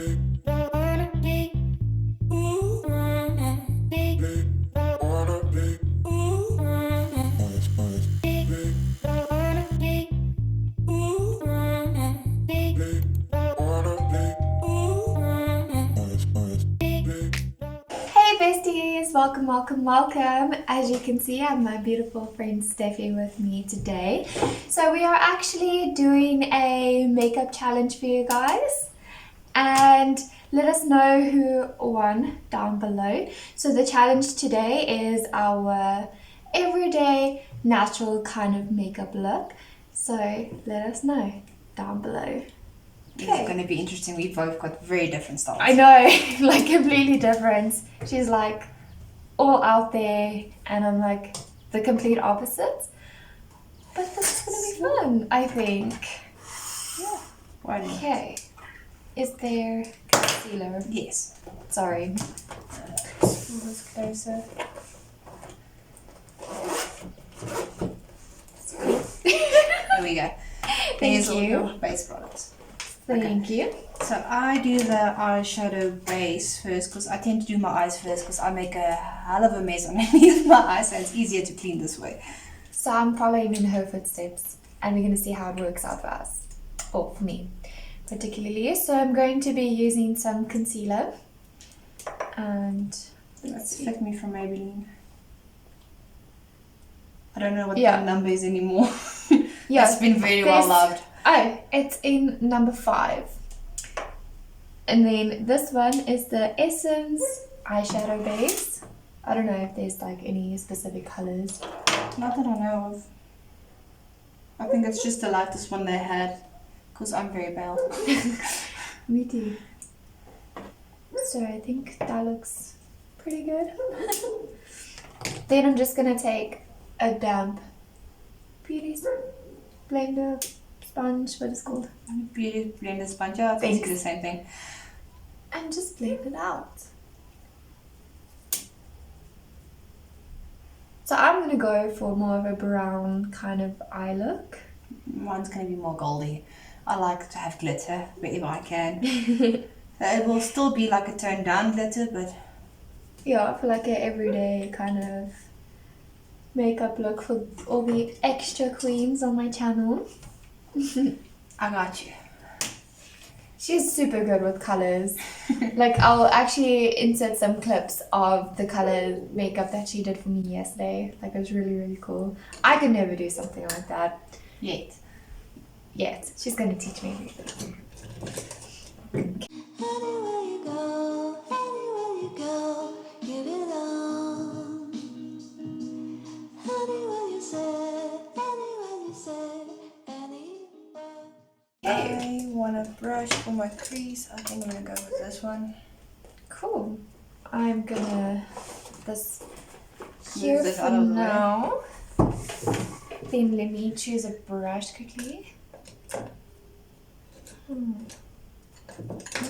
Besties, welcome. As you can see, I have my beautiful friend Steffi with me today. So we are actually doing a makeup challenge for you guys, and let us know who won down below. So the challenge today is our everyday natural kind of makeup look. So let us know down below. This is going to be interesting. We both got very different styles. I know, like completely different. She's like all out there and I'm like the complete opposite. But this is going to be fun, I think. Yeah. Why not? Okay. Is there concealer? Yes. Sorry. Move this closer. There we go. Thank you. Your base products. Thank you. So I do the eyeshadow base first because I tend to do my eyes first because I make a hell of a mess underneath my eyes, so it's easier to clean this way. So I'm following in her footsteps and we're going to see how it works out for us. Or for me particularly. So I'm going to be using some concealer. And that's Fit Me from Maybelline. I don't know what the number is anymore. Yeah, it's been very well loved. Oh, it's in number 5. And then this one is the Essence eyeshadow base. I don't know if there's like any specific colors. Not that I know of. I think it's just the lightest one they had because I'm very pale. Me too. So I think that looks pretty good. Then I'm just going to take a damp beauty blender sponge, what is it called? Beauty blender sponge, yeah, it's basically the same thing. And just blend it out. So I'm going to go for more of a brown kind of eye look. Mine's going to be more goldy. I like to have glitter wherever I can. So it will still be like a toned down glitter, but... Yeah, for like an everyday kind of makeup look for all the extra queens on my channel. I got you. She's super good with colors. Like I'll actually insert some clips of the color makeup that she did for me yesterday. Like it was really, really cool. I could never do something like that. Yet. She's going to teach me everything. Anywhere you go, you belong. Anywhere you say, anywhere. I want a brush for my crease. I think I'm going to go with this one. Cool. I'm gonna this here this for out of the now. Then let me choose a brush quickly. I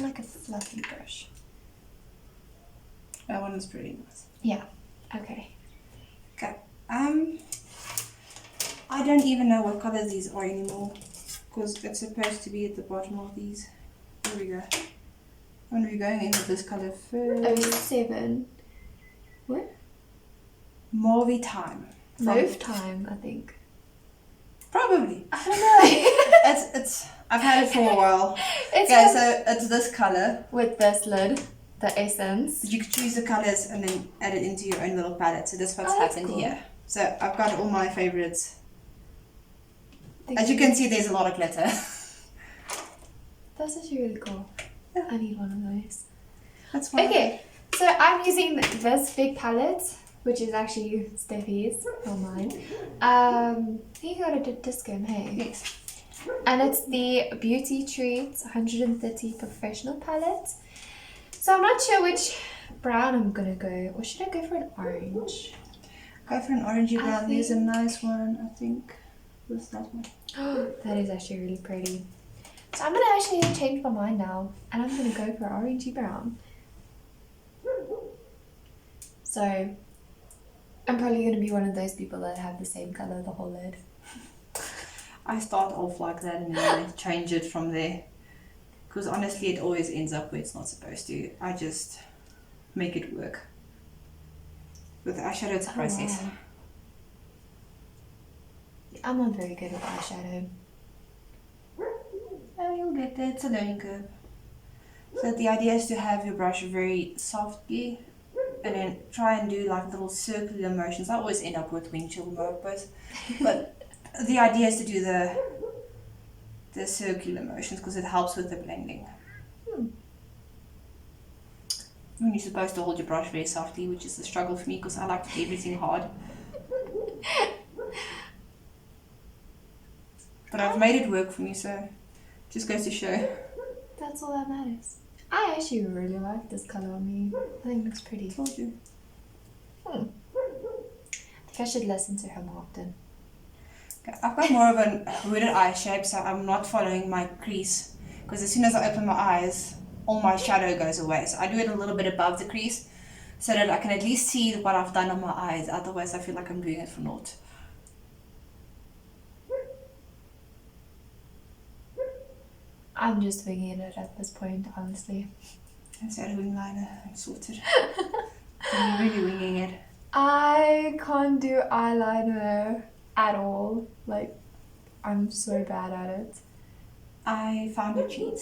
like a fluffy brush. That one is pretty nice. Yeah. Okay. Okay. I don't even know what colors these are anymore because it's supposed to be at the bottom of these. Here we go. I'm going to be going in with this color first. 07. What? Mauve Time. Mauve Time, I think. Probably. I don't know. it's. I've had it for a while. So it's this color with this lid, the Essence. You could choose the colors and then add it into your own little palette. So that's what's happened cool. here. So I've got all my favorites. As you can see, there's a lot of glitter. That's actually really cool. Yeah. I need one of those. That's fine. Okay, so I'm using this big palette, which is actually Steffi's, not mine. I think you got a discount, hey? Yes. And it's the Beauty Treats 130 Professional palette. So I'm not sure which brown I'm gonna go, or should I go for an orange? Go for an orangey brown. There's a nice one, I think. What's that one? Oh, that is actually really pretty. So I'm gonna actually change my mind now, and I'm gonna go for orangey brown. So I'm probably gonna be one of those people that have the same color the whole lid. I start off like that and then I change it from there. Because honestly, it always ends up where it's not supposed to. I just make it work. With eyeshadow, it's a process. Wow. I'm not very good with eyeshadow. Oh, you'll get there. It's a learning curve. So the idea is to have your brush very softly, and then try and do like little circular motions. I always end up with windshield wipers, but the idea is to do the circular motions because it helps with the blending. When you're supposed to hold your brush very softly, which is a struggle for me because I like to do everything hard. But I've made it work for me, so just goes to show. That's all that matters. I actually really like this color on me. I think it looks pretty. Told you. I think I should listen to her more often. Okay, I've got more of a hooded eye shape, so I'm not following my crease. Because as soon as I open my eyes, all my shadow goes away. So I do it a little bit above the crease, so that I can at least see what I've done on my eyes. Otherwise, I feel like I'm doing it for naught. I'm just winging it at this point, honestly. Is that a wing liner? I'm sorted. I'm really winging it. I can't do eyeliner at all. Like, I'm so bad at it. I found a cheat.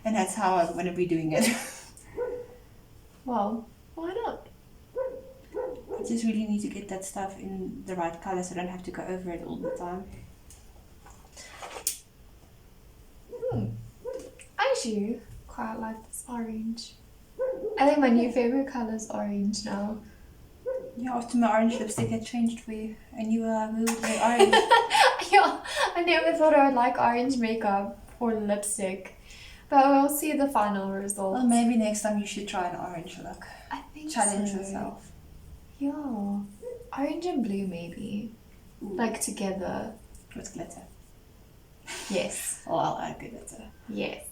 And that's how I'm going to be doing it. Well, why not? I just really need to get that stuff in the right color so I don't have to go over it all the time. I actually quite like this orange. I think my new favorite color is orange now. Yeah, after my orange lipstick had changed for you and you moved to orange. Yeah, I never thought I would like orange makeup or lipstick. But we'll see the final result. Well, maybe next time you should try an orange look. I think Challenge so. yourself. Yeah. Orange and blue maybe. Ooh. Like together. With glitter. Yes. Oh, I'll add glitter. Yes.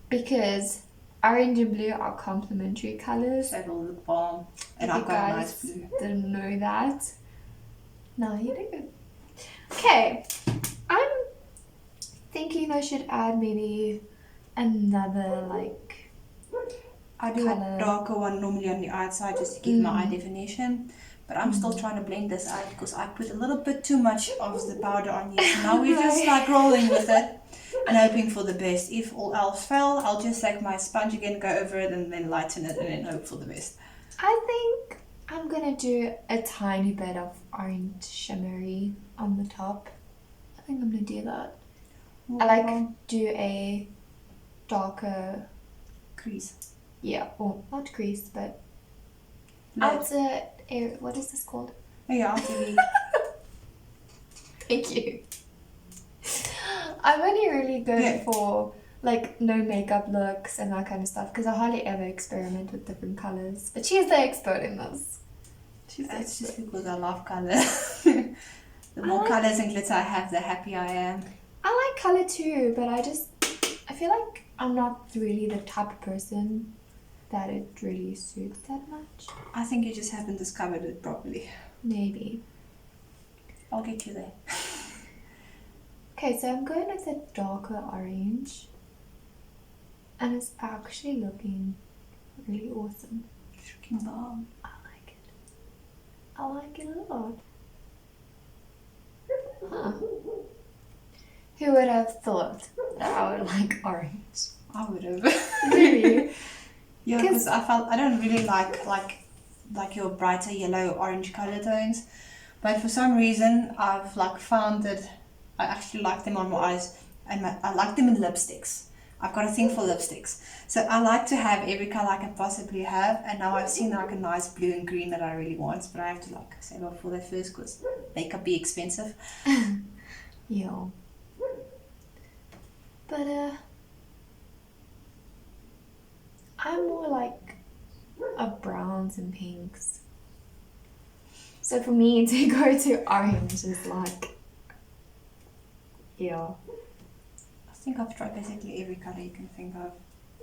Because orange and blue are complementary colors. So it'll look bomb. And If I've you got a guys nice blue. didn't know that. Now you do. Okay. I'm thinking I should add maybe another like I do colour. a darker one normally on the outside just to give my eye definition. But I'm still trying to blend this out because I put a little bit too much of the powder on you. So now we're just like rolling with it and hoping for the best. If all else fail, I'll just take my sponge again, go over it and then lighten it and then hope for the best. I think I'm gonna do a tiny bit of orange shimmery on the top. I think I'm gonna do that. I like do a darker, crease. yeah, or not crease, but No. outer area. What is this called? Oh yeah, outer Thank you. I'm only really good Yeah. for like no makeup looks and that kind of stuff because I hardly ever experiment with different colors. But she's the expert in this. She's the That's expert. just because I love colour. The more like- colours and glitter I have, the happier I am. I like color too, but I feel like I'm not really the type of person that it really suits that much. I think you just haven't discovered it properly. Maybe. I'll get you there. Okay, so I'm going with a darker orange. And it's actually looking really awesome. Freaking bomb. I like it. I like it a lot. Huh. Who would have thought that I would like orange? I would have. Really? Yeah, because I don't really like your brighter yellow orange color tones, but for some reason I've like found that I actually like them on my eyes and I like them in lipsticks. I've got a thing for lipsticks, so I like to have every color I can possibly have. And now I've seen like a nice blue and green that I really want, but I have to like save up for that first because makeup be expensive. Yeah. But I'm more like a browns and pinks. So for me to go to orange is like, yeah. I think I've tried basically every color you can think of.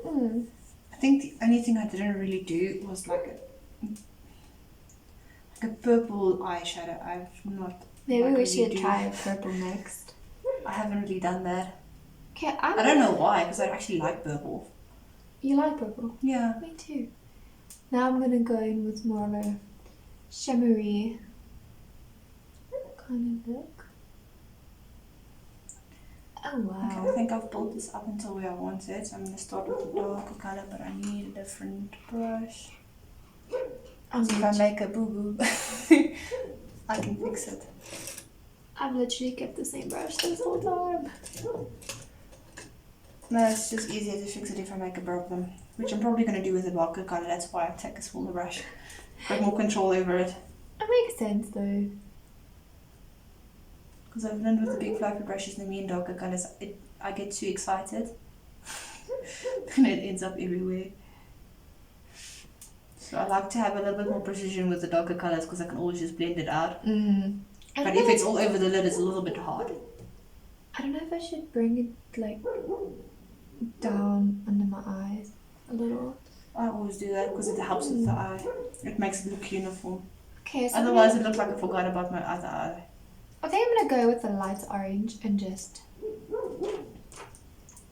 Mm. I think the only thing I didn't really do was like a purple eyeshadow. I've not. Maybe like, we really should do- try a purple next. I haven't really done that. Okay, I don't know why, because I actually like purple. You like purple? Yeah. Me too. Now I'm gonna go in with more of a shimmery kind of look. Oh wow. Okay, I think I've built this up until where I want it. So I'm going to start with a darker color, but I need a different brush. If I make a boo-boo, I can fix it. I've literally kept the same brush this whole time. No, it's just easier to fix it if I make a problem. Which I'm probably going to do with a darker color. That's why I take a smaller brush. Got more control over it. It makes sense though. Because I've learned with the big fluffy brushes and the mean darker colors, I get too excited. And it ends up everywhere. So I like to have a little bit more precision with the darker colors because I can always just blend it out. But if it's all over the lid, it's a little bit hard. I don't know if I should bring it like down under my eyes a little. I always do that because it helps with the eye. It makes it look uniform. Okay, so Otherwise it looks like I forgot about my other eye. I think I'm gonna go with the light orange and just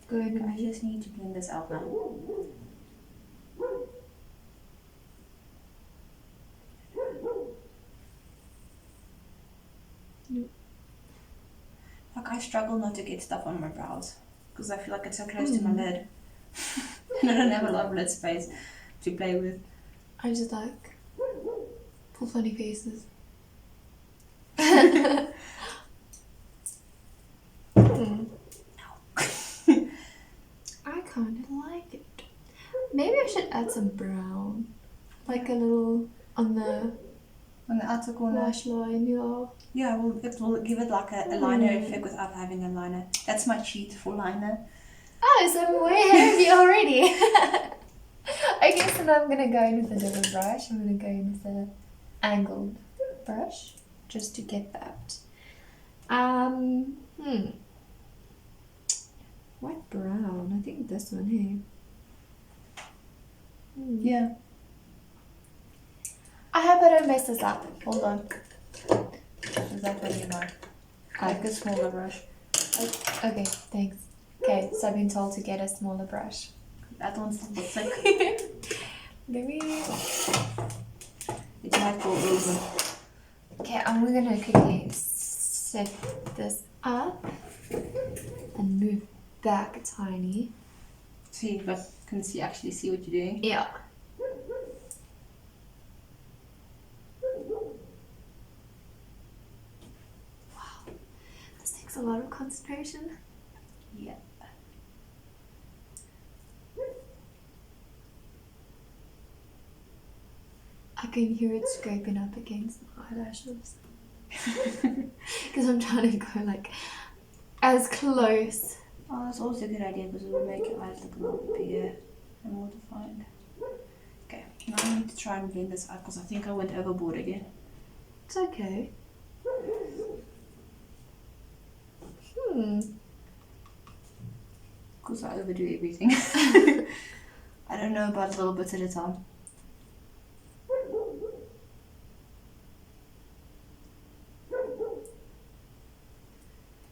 go in. I just need to blend this out now. Like I struggle not to get stuff on my brows because I feel like it's so close to my lid. And I don't have a lot of lid space to play with. I just like pull funny faces. I kind of like it. Maybe I should add some brown, like a little on the outer corner. lash line, yeah. Yeah, well, it will give it like a liner effect without having a liner. That's my cheat for liner. Oh, so I'm way ahead of you already. Okay, so now I'm gonna go in with a little brush. I'm gonna go in with a angled brush just to get that. What brown? I think this one here. Yeah. I hope I don't mess this up. Hold on. Is that what you like? I like a smaller brush. Okay, thanks. Okay, so I've been told to get a smaller brush. That one's a bit thick. Let me. It might go over. Okay, I'm gonna quickly set this up and move back a tiny. See if I can actually see what you're doing. Yeah. Wow, this takes a lot of concentration. Yeah. I can hear it scraping up against my eyelashes. Because I'm trying to go like as close. Oh, that's also a good idea because it will make your eyes look a lot bigger and more defined. Okay, now I need to try and blend this out because I think I went overboard again. It's okay. Because I overdo everything. I don't know about little bits at a time.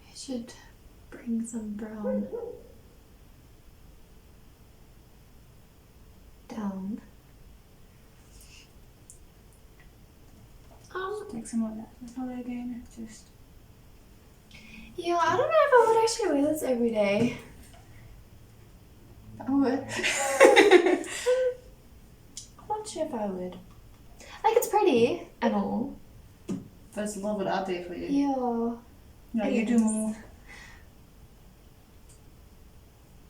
I should bring some brown down. Take some of that color again. Just. Yeah, I don't know if I would actually wear this every day. I would. I'm not sure if I would. Like, it's pretty and all. But it's a little bit out there for you. Yeah. No, you do more.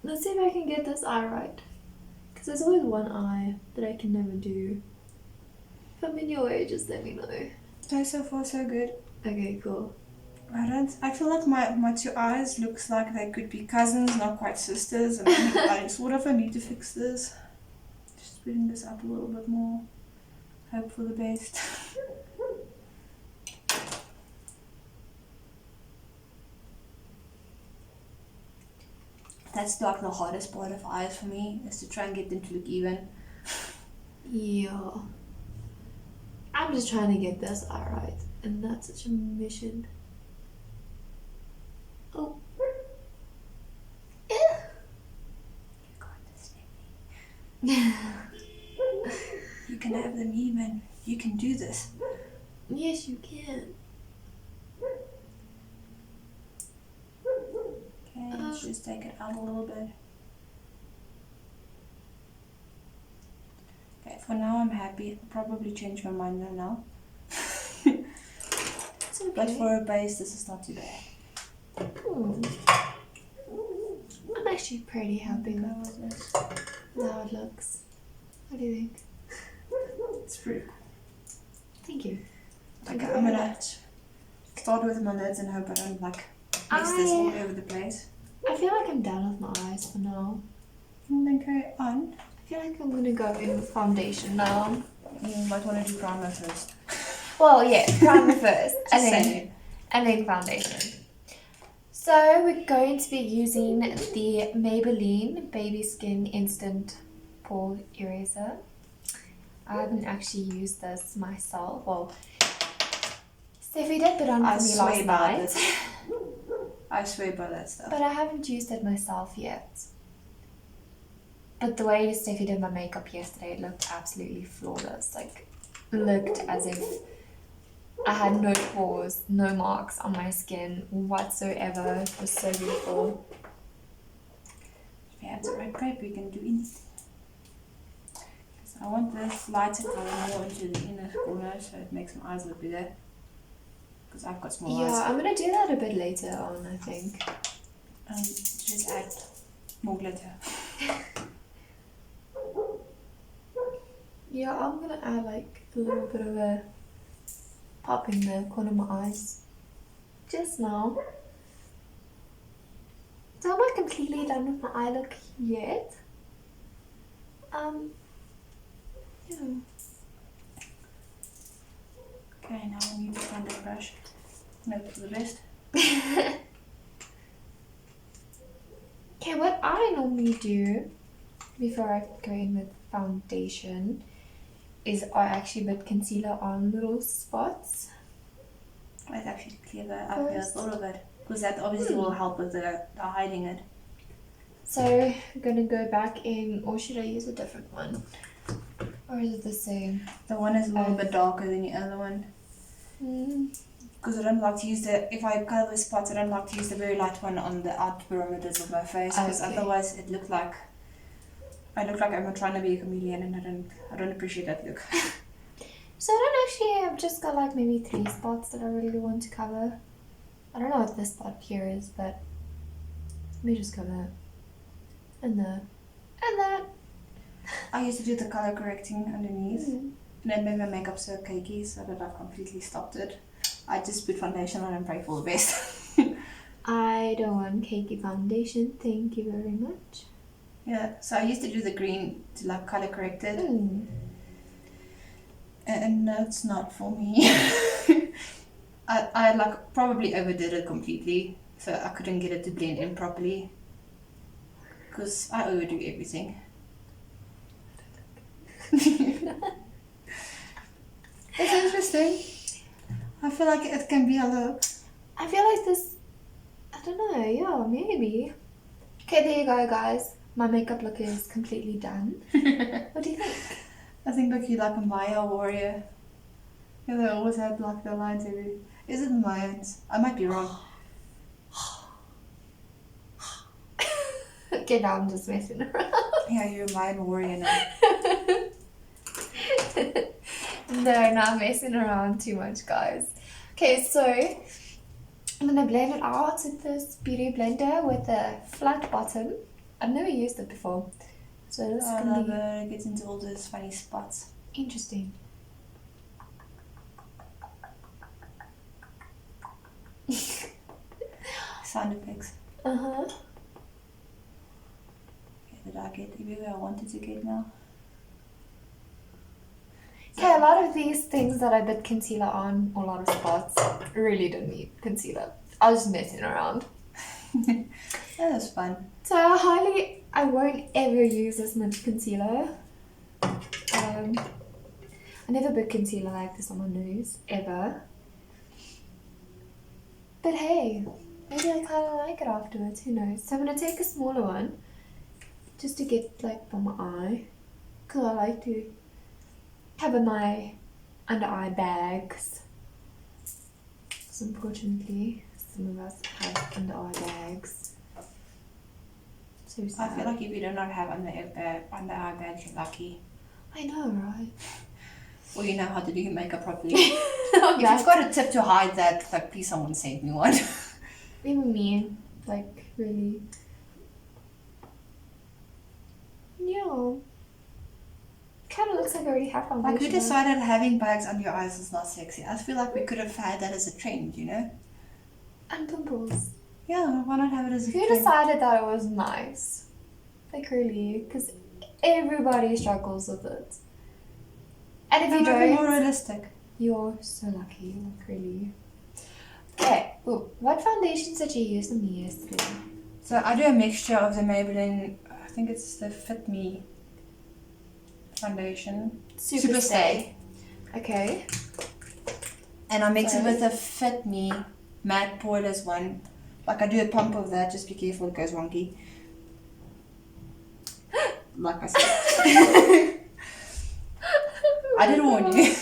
Let's see if I can get this eye right. Because there's always one eye that I can never do. If I'm in your way, just let me know. So far so good. Okay, cool. I feel like my two eyes looks like they could be cousins, not quite sisters, and I sort of need to fix this. Just bring this up a little bit more. Hope for the best. That's like the hardest part of eyes for me, is to try and get them to look even. Yeah. I'm just trying to get this eye right. And that's such a mission. Oh. You can have them even. You can do this. Yes, you can. Okay, let's just take it out a little bit. Okay, for now I'm happy. I'll probably change my mind now. It's okay. But for a base, this is not too bad. I'm actually pretty happy Go with with this. how it looks. What do you think? It's pretty cool. Thank you. Okay, I'm gonna start with my lids and hope I don't like mix this all over the place. I feel like I'm done with my eyes for now. And then go on. I feel like I'm gonna go in with foundation now. You might want to do primer first. Well, yeah, primer first, and saying. then foundation. So we're going to be using the Maybelline Baby Skin Instant Pore Eraser. I haven't actually used this myself. Well, Steffi did put on for me last night, I swear by that stuff. but I haven't used it myself yet. But the way Steffi did my makeup yesterday, it looked absolutely flawless. Like, looked as if I had no pores, no marks on my skin whatsoever. It was so beautiful. If you have the right prep, you can do anything. So I want this lighter color more into the inner corner so it makes my eyes look bigger. Because I've got small eyes. Yeah, I'm gonna do that a bit later on, I think. Just add more glitter. Yeah, I'm gonna add like a little bit of a pop in the corner of my eyes. Just now. So am I completely done with my eye look yet? Yeah. Okay, now I need to find a brush. Note for the best. Okay, what I normally do before I go in with foundation is I actually put concealer on little spots. That's actually clever. I've never thought of it. Because that obviously will help with the hiding it. So I'm gonna go back in, or should I use a different one? Or is it the same? The one is a little bit darker than the other one. Because I don't like to use if I cover spots, I don't like to use the very light one on the outer perimeters of my face. Because Okay. otherwise I look like I'm trying to be a chameleon and I don't appreciate that look. So I don't actually, I've just got like maybe 3 spots that I really want to cover. I don't know what this spot here is, but let me just cover and that. I used to do the color correcting underneath. And then made my makeup so cakey so that I've completely stopped it. I just put foundation on and pray for the best. I don't want cakey foundation, thank you very much. Yeah, so I used to do the green to like color correct it. And that's not for me. I like probably overdid it completely, so I couldn't get it to blend in properly. Because I overdo everything. It's interesting. I feel like it can be a look. I feel like this, I don't know, yeah, maybe. Okay, there you go, guys. My makeup look is completely done. What do you think? I think like you like a Maya warrior. Yeah, they always had like the lines every. Is it Mayans? I might be wrong. Okay, now I'm just messing around. Yeah, you're a Mayan warrior now. No, not messing around too much, guys. Okay, so I'm gonna blend it out with this beauty blender with a flat bottom. I've never used it before, so this is I gonna love be it. It gets into all those funny spots. interesting. Sound effects. Uh-huh. Okay, did I get everywhere I wanted to get now? Okay, a lot of these things that I put concealer on, a lot of spots, really don't need concealer. I was just messing around. That was fun. So I won't ever use this much concealer. I never put concealer like this on my nose, ever. But hey, maybe I kind of like it afterwards, who knows. So I'm going to take a smaller one, just to get like on my eye. because I like to have in my under eye bags. So unfortunately, some of us have under eye bags. So sad. I feel like if you do not have under eye bags, you're lucky. I know, right? Or you know how to do your makeup properly. If you've got a tip to hide that, like, please someone send me one. Even me, like, really. Yeah. Kind of looks like I already have foundation. Like, who decided having bags under your eyes is not sexy? I feel like we could have had that as a trend, you know? And pimples. Yeah, why not have it as a Who trend? decided that it was nice? Like, really? Because everybody struggles with it. And if you Make it more don't, realistic. you're so lucky. Like, really. Okay, well, what foundations did you use on me yesterday? So I do a mixture of the Maybelline, I think it's the Fit Me foundation. Super Stay. Okay. And I mix it Sorry. with the Fit Me matte poreless one. Like, I do a pump of that, just be careful it goes wonky. Like I said. I did warn you.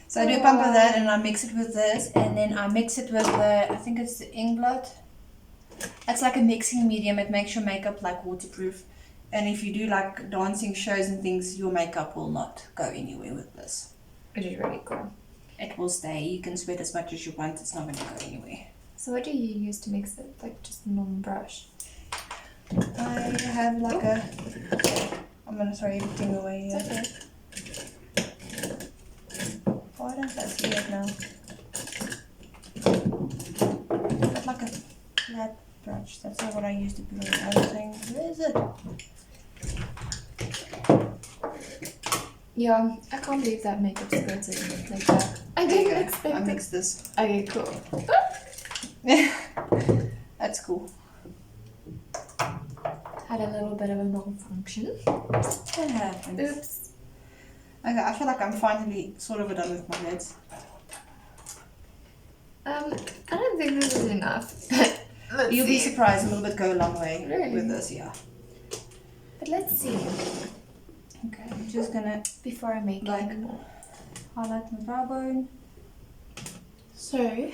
So I do a pump of that and I mix it with this, and then I mix it with the, I think it's the Inkblot. It's like a mixing medium. It makes your makeup like waterproof. And if you do like dancing shows and things, your makeup will not go anywhere with this. Which is really cool. It will stay. You can sweat as much as you want. It's not going to go anywhere. So what do you use to mix it? Like just a normal brush? I have like a, I'm going to throw everything away here. Okay. Why don't I see it now? Got like a flat brush. That's not what I use to put on everything. Where is it? Yeah, I can't believe that makeup squirted like that. I didn't I expect it. mixed this. Okay, cool. That's cool. Had a little bit of a malfunction. That happens. Oops. Okay, I feel like I'm finally sort of done with my lids. I don't think this is enough. You'll be surprised, a little bit go a long way Really? with this, yeah. But let's see. Okay, I'm just gonna Before I make Like- any more. highlight my brow bone. So,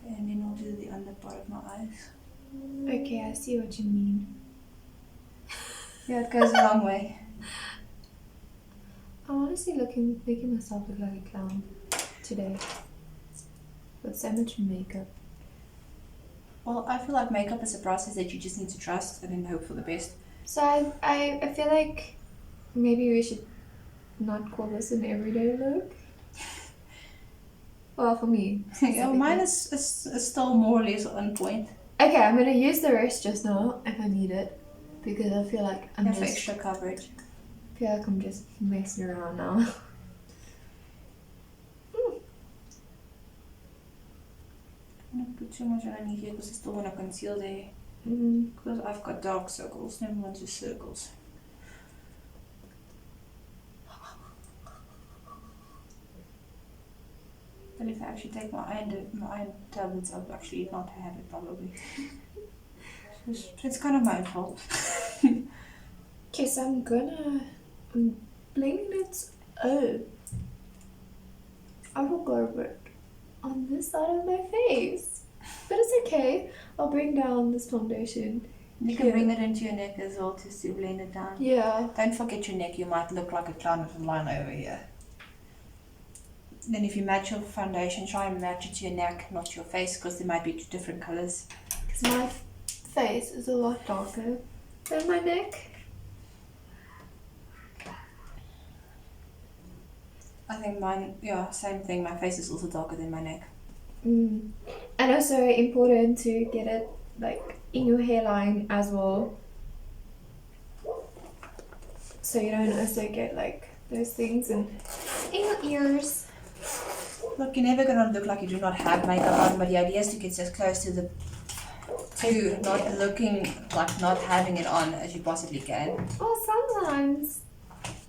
And then I'll do the under part of my eyes. okay, I see what you mean. Yeah, it goes a long way. I'm honestly making myself look like a clown today. With so much makeup. Well, I feel like makeup is a process that you just need to trust and then hope for the best. So I feel like maybe we should not call this an everyday look. Well, for me. Yeah, mine is still more or less on point. Okay, I'm gonna use the rest just now if I need it. Because I feel like I'm Yeah, for just extra coverage. feel like I'm just messing around now. I don't put too much underneath here because I still want to conceal there. Mm. Because I've got dark circles, never mind just circles. But if I actually take my iron tablets, I'll actually not have it probably. So it's kind of my fault. Okay, so I'm blending it. Oh, I will go it on this side of my face, but it's okay. I'll bring down this foundation. You can bring it into your neck as well to blend it down. Yeah. Don't forget your neck, you might look like a clown with a line over here. Then if you match your foundation, try and match it to your neck, not your face, because there might be two different colours. Because my face is a lot darker than my neck. I think mine, yeah, same thing. My face is also darker than my neck. Mm. And also important to get it like in your hairline as well. So you don't also get like those things in your ears. Look, you're never gonna look like you do not have makeup on, but the idea is to get as close to not looking like not having it on as you possibly can. Well, sometimes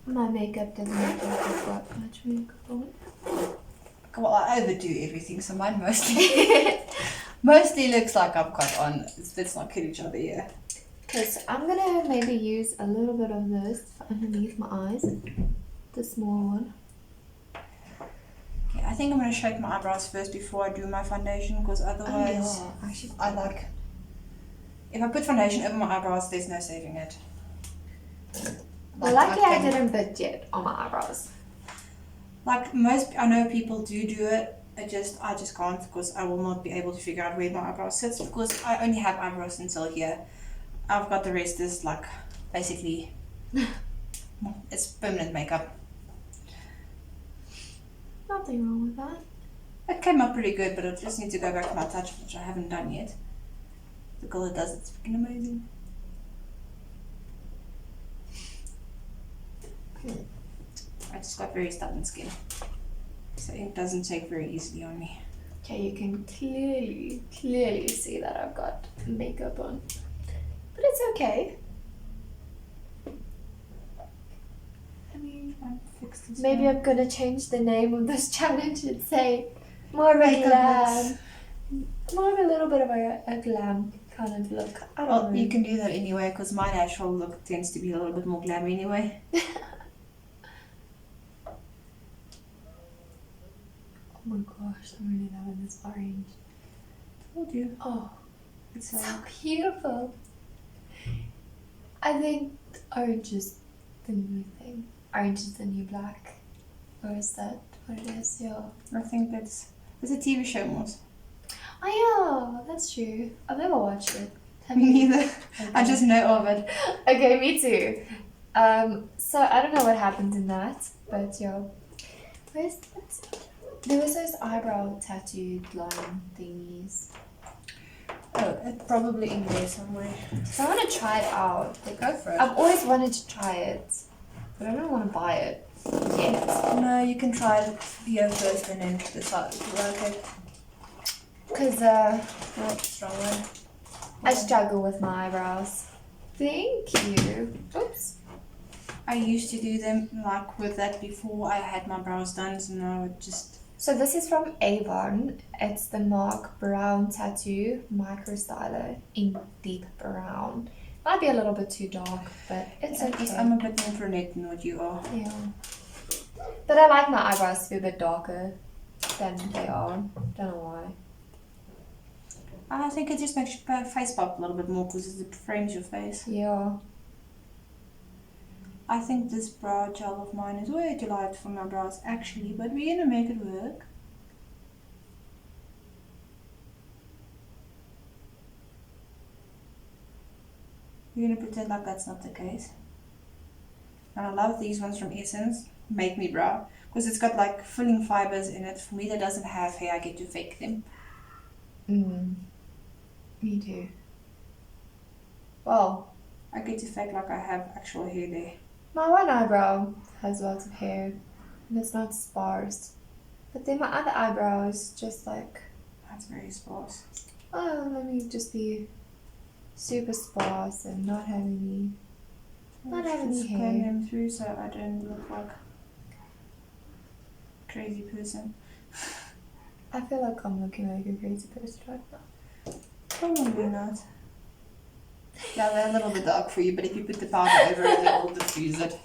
my makeup doesn't look like I've got much makeup on. Well, I overdo everything, so mine mostly looks like I've got on. Let's not kid each other here. Because I'm gonna maybe use a little bit of this underneath my eyes, the small one. Okay, I think I'm gonna shape my eyebrows first before I do my foundation, because otherwise, I like. If I put foundation over my eyebrows, there's no saving it. Well, luckily I didn't bit yet on my eyebrows. Like most, I know people do it. I just can't, because I will not be able to figure out where my eyebrows sits, because I only have eyebrows until here. I've got the rest is like basically it's permanent makeup. Nothing wrong with that. It came out pretty good, but I just need to go back to my touch, which I haven't done yet. The girl that does it's freaking amazing. I just got very stubborn skin, so it doesn't take very easily on me. Okay, you can clearly see that I've got makeup on. But it's okay. I mean, maybe I'm gonna change the name of this challenge and say more of a glam. More of a little bit of a glam kind of look. I don't know. You can do that anyway, because my natural look tends to be a little bit more glam anyway. Oh my gosh, I'm really loving this orange. Told you. Oh, It's so beautiful. I think orange is the new thing. Orange is the new black. Or is that what it is? Yeah. I think it's a TV show, Moss. Oh yeah, that's true. I've never watched it. Have Me you? neither. Okay. I just know of it. Okay, me too. So I don't know what happens in that, but yeah. Where's that? There was those eyebrow tattooed line thingies. Oh, it's probably in there somewhere. So I want to try it out. Like, Go for it. I've always wanted to try it, but I don't want to buy it yet. No, you can try it here first and then decide if you like it. Because Strong one. I struggle with my eyebrows. Thank you. Oops. I used to do them like with that before I had my brows done, so now it just. So this is from Avon. It's the Mark Brown Tattoo Micro Styler in deep brown. Might be a little bit too dark, but it's okay. I'm a bit more brunette than what you are. Yeah. But I like my eyebrows to be a bit darker than they are. Don't know why. I think it just makes your face pop a little bit more because it frames your face. Yeah. I think this brow gel of mine is way too light for my brows actually, but we're gonna make it work. We're gonna pretend like that's not the case. And I love these ones from Essence, Make Me Brow, because it's got like filling fibers in it. For me that doesn't have hair, I get to fake them. Me too. Well, I get to fake like I have actual hair there. my one eyebrow has lots of hair and it's not sparse. But then my other eyebrow is just like, That's very sparse. oh, let me just be super sparse and not have any. Not have any Just hair. comb them through so I don't look like a crazy person. I feel like I'm looking like a crazy person right now. Probably not. Yeah, they're a little bit dark for you, but if you put the powder over it, it will diffuse it.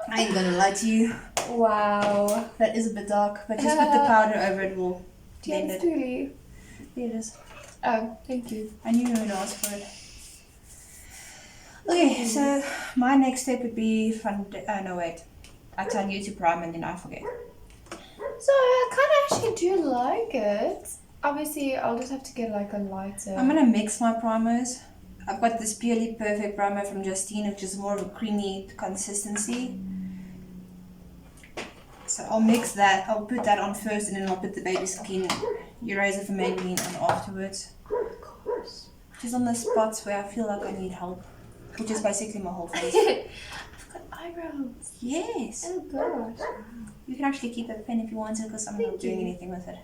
I ain't gonna lie to you. Wow. That is a bit dark, but just put the powder over it, will blend Yes, it. really. There it is. Oh, thank you. I knew you would ask for it. Okay, so my next step would be no wait. I tell you to prime and then I forget. So I kind of actually do like it. Obviously, I'll just have to get like a lighter. I'm gonna mix my primers. I've got this Purely Perfect primer from Justine, which is more of a creamy consistency. So I'll mix that. I'll put that on first, and then I'll put the Baby Skin Eraser from Maybelline on afterwards. Of course. Just on the spots where I feel like I need help, which is basically my whole face. I've got eyebrows. Yes. Oh gosh. You can actually keep that pen if you want to, because I'm not Thank doing you. anything with it.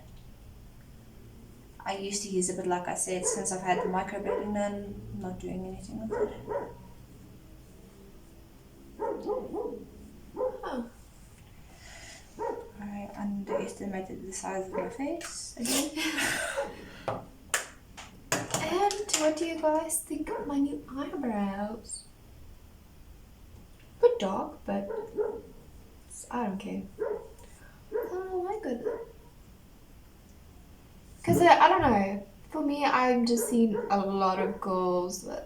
I used to use it, but like I said, since I've had the microblading done, I'm not doing anything with it. Oh. I underestimated the size of my face again. And what do you guys think of my new eyebrows? A bit dark, but I don't care. I don't like it. Because I don't know. For me, I'm just seeing a lot of girls with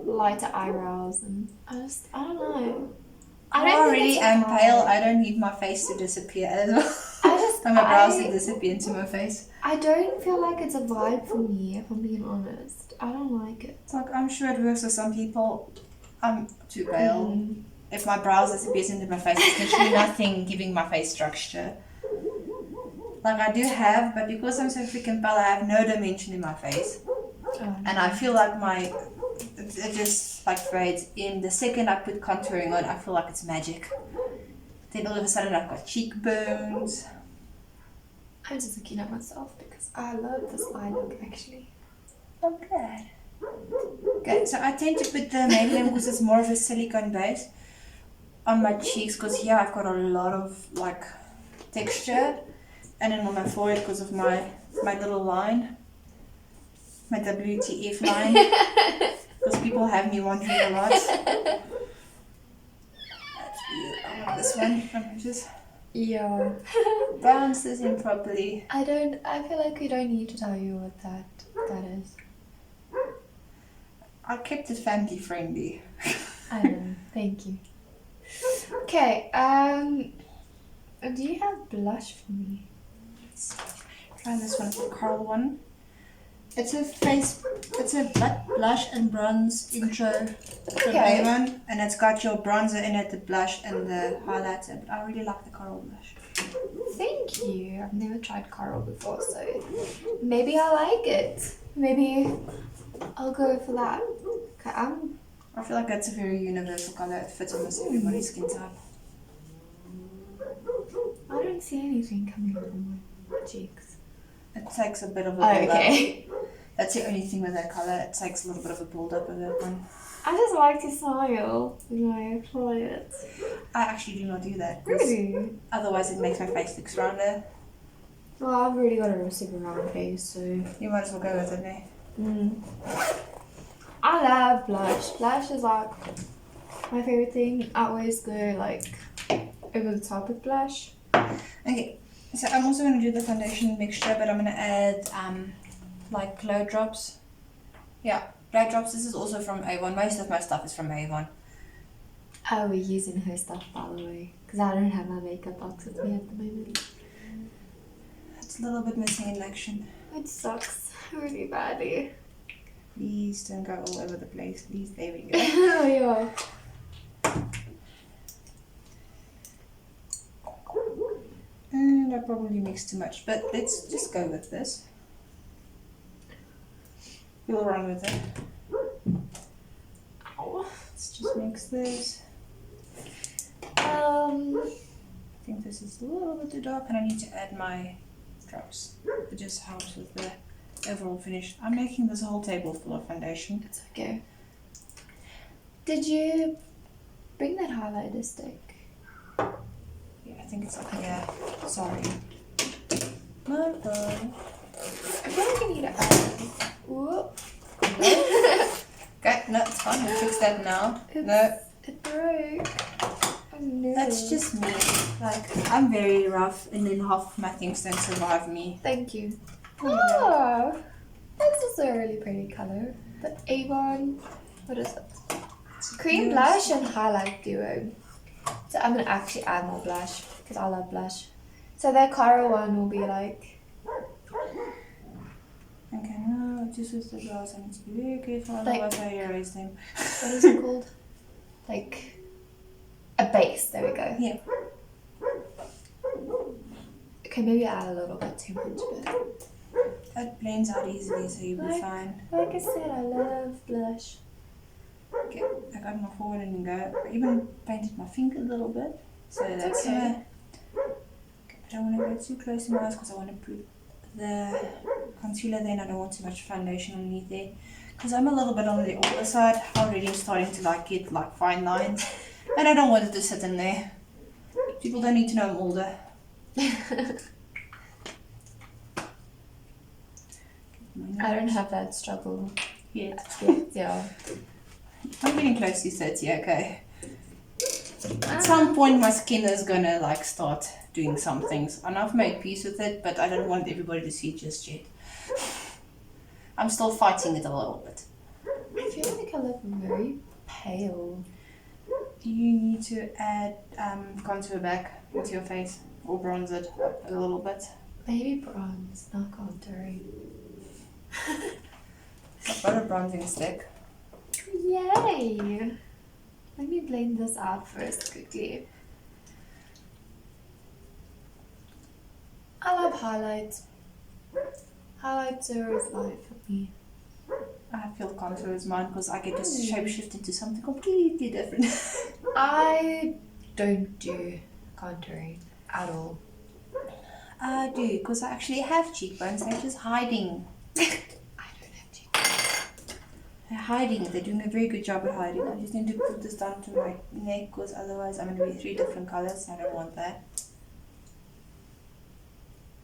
lighter eyebrows, and I don't know. I don't think already it's am right. pale. I don't need my face to disappear as well. And my brows to disappear into my face. I don't feel like it's a vibe for me, if I'm being honest. I don't like it. It's like, I'm sure it works for some people. I'm too pale. If my brows disappears into my face, it's literally nothing giving my face structure. Like I do have, but because I'm so freaking pale, I have no dimension in my face. And I feel like it just like fades in. The second I put contouring on, I feel like it's magic. Then all of a sudden I've got cheekbones. I'm just looking at myself because I love this eye look actually. I'm glad. Okay, so I tend to put the Maybelline because it's more of a silicone base on my cheeks because here I've got a lot of like texture, and then on my forehead because of my little line, my WTF line, because people have me wondering a lot. I want this one. I'm just Yeah. bounce this in properly. I feel like we don't need to tell you what that is. I kept it family friendly. I know. Thank you. Okay. Do you have blush for me? Try this one, the Coral one. It's a blush and bronze intro from Okay. Avon, and it's got your bronzer in it, the blush and the highlighter. But I really like the coral blush. Thank you. I've never tried coral before, so maybe I like it. Maybe I'll go for that. Okay, I feel like that's a very universal color. It fits almost everybody's skin type. I don't see anything coming from my cheeks. It takes a bit of a Oh, build okay. up. That's the only thing with that color. It takes a little bit of a build up of that one. I just like to smile when I apply it. I actually do not do that. 'Cause Really? otherwise it makes my face look rounder. Well, I've already got a super round face, so... You might as well go with it now. I love blush. Blush is like my favorite thing. I always go like over the top with blush. Okay, so I'm also going to do the foundation mixture, but I'm going to add like glow drops. Yeah, glow drops. This is also from Avon. Most of my stuff is from Avon. Oh, we're using her stuff, by the way, because I don't have my makeup box with me at the moment. It's a little bit missing in action. It sucks really badly. Please don't go all over the place. Please, there we go. Oh yeah. And I probably mixed too much, but let's just go with this. We'll run with it. Ow. Let's just mix this. Um. I think this is a little bit too dark, and I need to add my drops. It just helps with the overall finish. I'm making this whole table full of foundation. It's okay. Did you bring that highlighter stick? Yeah, I think it's up here. Sorry. My bad. I feel like I need to add. Whoop. Okay, no, it's fine. We'll fix that now. Oops. No, It broke. Oh no. that's just me. Like, I'm very rough, and then half of my things don't survive me. Thank you. Oh, that's also a really pretty color. The Avon, what is it? Cream blush and highlight duo. So I'm gonna actually add more blush because I love blush. So that coral one will be like. Okay, no, this is the glass. I need to be very careful, Like- otherwise I erase them. What is it called? Like a base. There we go. Yeah. Okay, maybe I add a little bit too much, but That blends out easily, so you'll be Like- fine. like I said, I love blush. Okay, I got my forward and go. I even painted my finger a little bit, so that's okay. Okay, I don't want to go too close to my eyes because I want to put the concealer there, and I don't want too much foundation underneath there. Because I'm a little bit on the older side, already starting to like get like fine lines, and I don't want it to sit in there. People don't need to know I'm older. I don't have that struggle yet. Yeah. I'm getting close to 30, okay. At some point my skin is gonna like start doing some things, and I've made peace with it, but I don't want everybody to see just yet. I'm still fighting it a little bit. I feel like I look very pale. You need to add contour back into your face, or bronze it a little bit. Maybe bronze, not contouring. I've got a bronzing stick. Yay! Let me blend this out first quickly. I love highlights. Highlights are always life for me. I feel contour is mine because I get to shapeshift into something completely different. I don't do contouring at all. I do, because I actually have cheekbones, they're just hiding. I don't have cheekbones. They're hiding, they're doing a very good job at hiding. I just need to put this down to my neck because otherwise I'm going to be 3 different colours. I don't want that.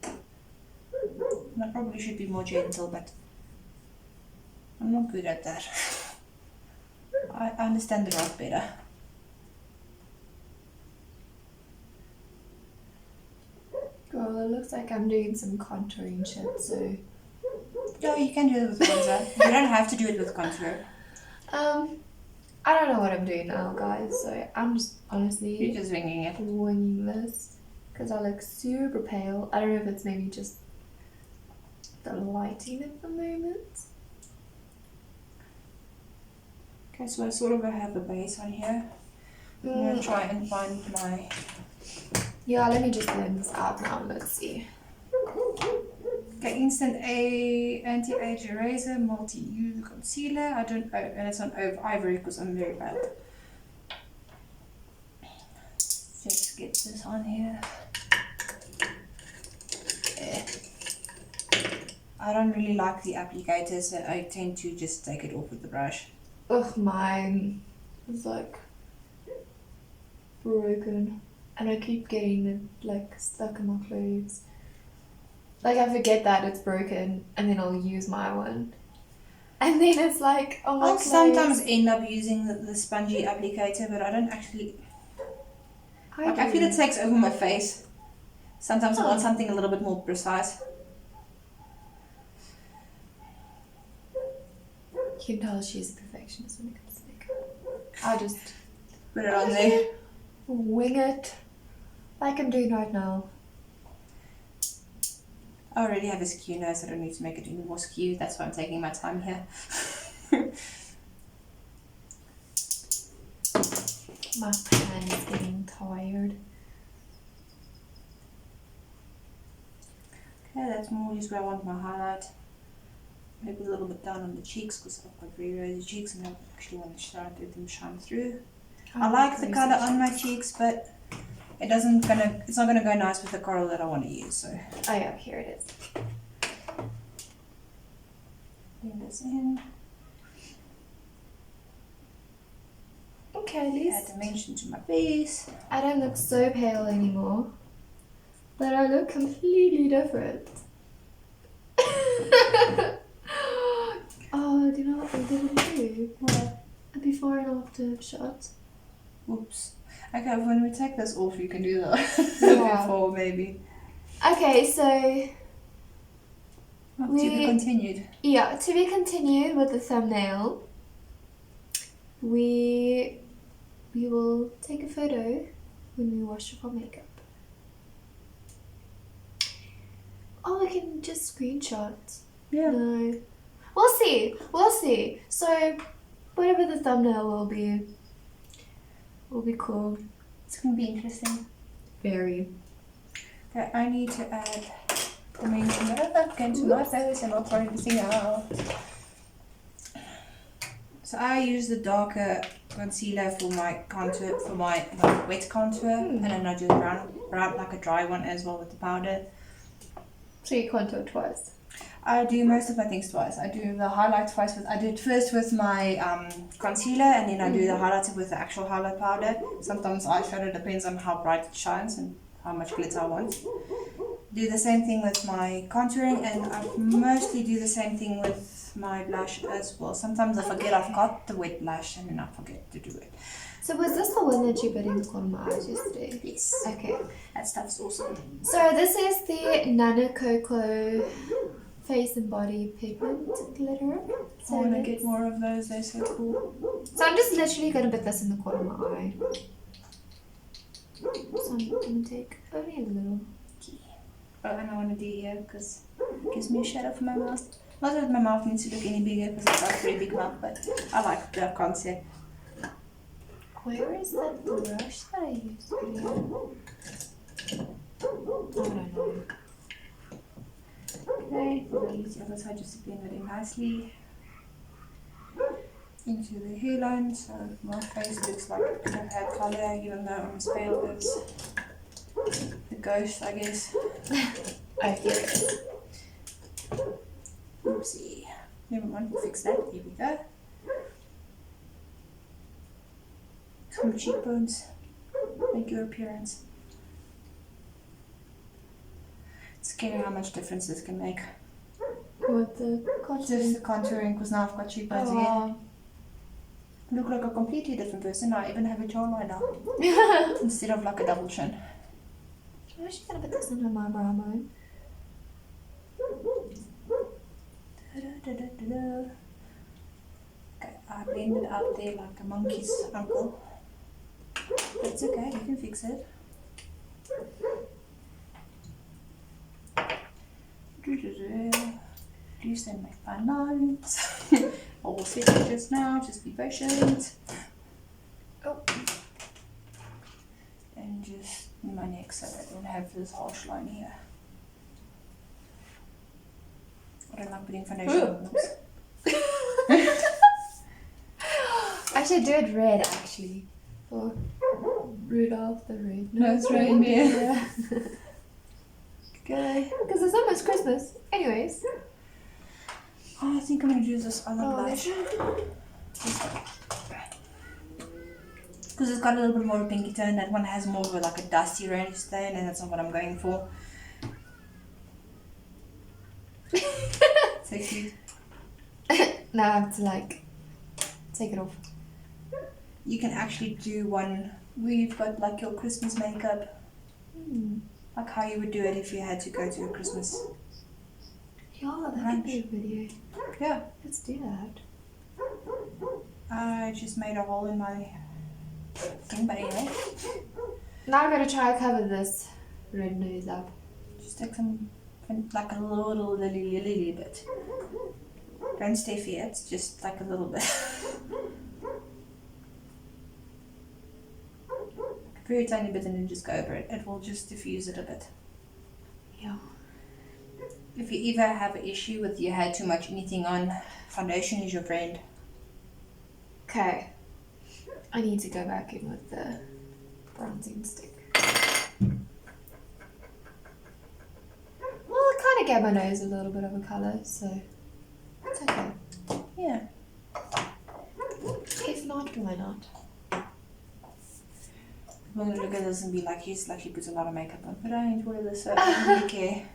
And I probably should be more gentle, but I'm not good at that. I understand the rod better. Girl, it looks like I'm doing some contouring shit, so... No, you can do it with bronzer. You don't have to do it with contour. I don't know what I'm doing now, guys, so I'm just honestly You're just winging it. winging this because I look super pale. I don't know if it's maybe just the lighting at the moment. Okay, so I sort of have a base on here. I'm going to try and find my... Yeah, let me just blend this out now. Let's see. Okay, Instant A Anti-Age Eraser Multi-Use Concealer. I don't know, and it's on Ivory because I'm very bad. Let's get this on here. Yeah. I don't really like the applicator, so I tend to just take it off with the brush. Ugh, mine is like broken, and I keep getting it like stuck in my clothes. Like I forget that it's broken, and then I'll use my one, and then it's like, oh my I'll clothes. sometimes end up using the spongy applicator, but I don't actually. I feel it takes over my face. Sometimes I want something a little bit more precise. You can tell she's a perfectionist when it comes to makeup. I just Put it on there. wing it, like I'm doing right now. I already have a skew nose, I don't need to make it any more skew. That's why I'm taking my time here. My pan is getting tired. Okay, that's more just where I want my highlight. Maybe a little bit down on the cheeks because I've got very rosy cheeks and I actually want to try to let them shine through. I like the colour on my cheeks, but it's not gonna go nice with the coral that I want to use. So Oh yeah, here it is. blend this in. Okay, at Add least dimension to my base. I don't look so pale anymore, but I look completely different. Oh, do you know what I didn't do? What? A before and after shot. Oops. Okay, when we take this off, you can do the Yeah. before maybe. Okay, so To be continued. yeah, to be continued with the thumbnail. We will take a photo when we wash off our makeup. Oh, we can just screenshot. Yeah. No. We'll see. We'll see. So, whatever the thumbnail will be cool. It's gonna be interesting. Very. Okay, I need to add dimension into my face and I'll try this thing out. So I use the darker concealer for my contour, for my wet contour, and then I do brown like a dry one as well with the powder. So you contour twice. I do most of my things twice. I do the highlight twice I do it first with my concealer, and then I do the highlighter with the actual highlight powder. Sometimes eyeshadow, depends on how bright it shines and how much glitter I want. Do the same thing with my contouring, and I mostly do the same thing with my blush as well. Sometimes I forget I've got the wet blush and then I forget to do it. So was this the one that you put in the corner of my eyes yesterday? Yes. Okay. That stuff's awesome. So this is the Nana Coco Face and Body Pigment Glitter. I want to get more of those, they're so cool. So I'm just literally going to put this in the corner of my eye. So I'm going to take only a little. Oh, and I want to do here because it gives me a shadow for my mouth. Not that my mouth needs to look any bigger because I've got a pretty big mouth, but I like the concept. Where is that brush that I used earlier? I don't know. Okay, I'll use the other side just to blend it in nicely into the hairline, so my face looks like a bit of hair color, even though I'm as pale as the ghost, I guess. Oh, here it is. Oopsie. Never mind, we'll fix that. Here we go. Some cheekbones. Make your appearance. It's scary how much difference this can make. With the Just contouring. the contouring, because now I've got cheekbones again. Oh, I look like a completely different person. I even have a jawline now. wow. Instead of like a double chin. I'm actually going to put this under my brow bone. Da-da-da-da-da. Okay, I blended out there like a monkey's uncle. But it's okay, you can fix it. Please don't make my notes. I will set it just now, just be patient. Oh. And just in my neck so I don't have this harsh line here. I don't like putting foundation on lips. I should do it red actually. For Rudolph the Red. No, it's reindeer. Okay. Because it's almost Christmas. Anyways. Oh, I think I'm gonna do this other Oh, blush. Because it's got a little bit more of a pinky tone. That one has more of a, like a dusty rose tone, and that's not what I'm going for. So cute. Now I have to like take it off. You can actually do one where you've got like your Christmas makeup, like how you would do it if you had to go to a Christmas. Yeah, that could be a video. Yeah. Let's do that. I just made a hole in my thing, but anyway. Now I'm gonna try to cover this red nose up. Just take some, like a little lily bit. Don't Steffie it, just like a little bit. A very tiny bit, and then just go over it. It will just diffuse it a bit. Yeah. If you ever have an issue with you had too much anything on, foundation is your friend. Okay. I need to go back in with the bronzing stick. Well, it kind of gave my nose a little bit of a colour, so it's okay. Yeah. If not, why not? People gonna look at this and be like, he's like he puts a lot of makeup on, but I enjoy this, so I don't really care.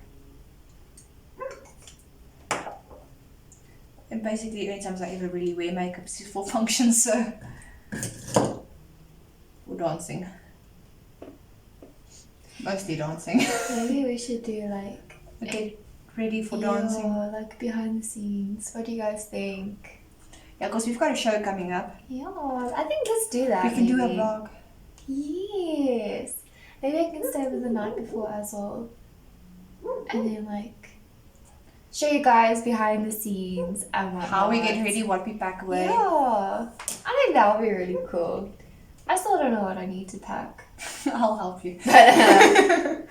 And basically, the only times I ever really wear makeup is for functions, so. Or dancing. Mostly dancing. Maybe we should do like Get ready for dancing. Yeah, like behind the scenes. What do you guys think? Yeah, because we've got a show coming up. Yeah, I think let's do that. We can do a maybe. vlog. Yes. Maybe I can stay over the night before as well. And then like show you guys behind the scenes and whatnot. How we get ready, what we pack away. Yeah. I think that would be really cool. I still don't know what I need to pack. I'll help you. But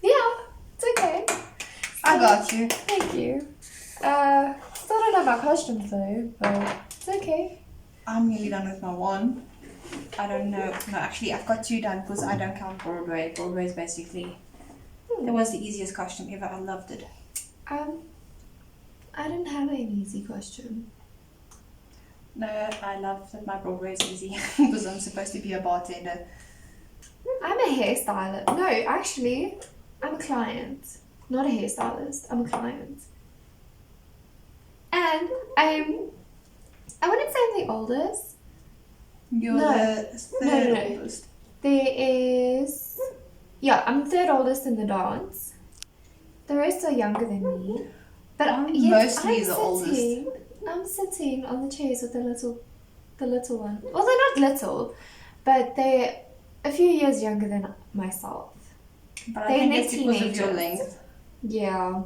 yeah, it's okay. I got you. Thank you. Still don't have my costumes though, but it's okay. I'm nearly done with my one. I don't know. No, actually, I've got two done because I don't count Broadway. Broadway is basically. It was the easiest costume ever. I loved it. I didn't have an easy costume. No, I love that my Broadway is easy because I'm supposed to be a bartender. I'm a hairstylist. No, actually, I'm a client. Not a hairstylist. I'm a client. And I wouldn't say I'm the oldest. You're No. the third No. oldest. There is... Yeah, I'm the third oldest in the dance. The rest are younger than me. But I'm yet mostly the oldest. I'm sitting on the chairs with the little one. Well, they're not little, but they're a few years younger than myself. But I They're think in it's their because of your teenagers. length. Yeah.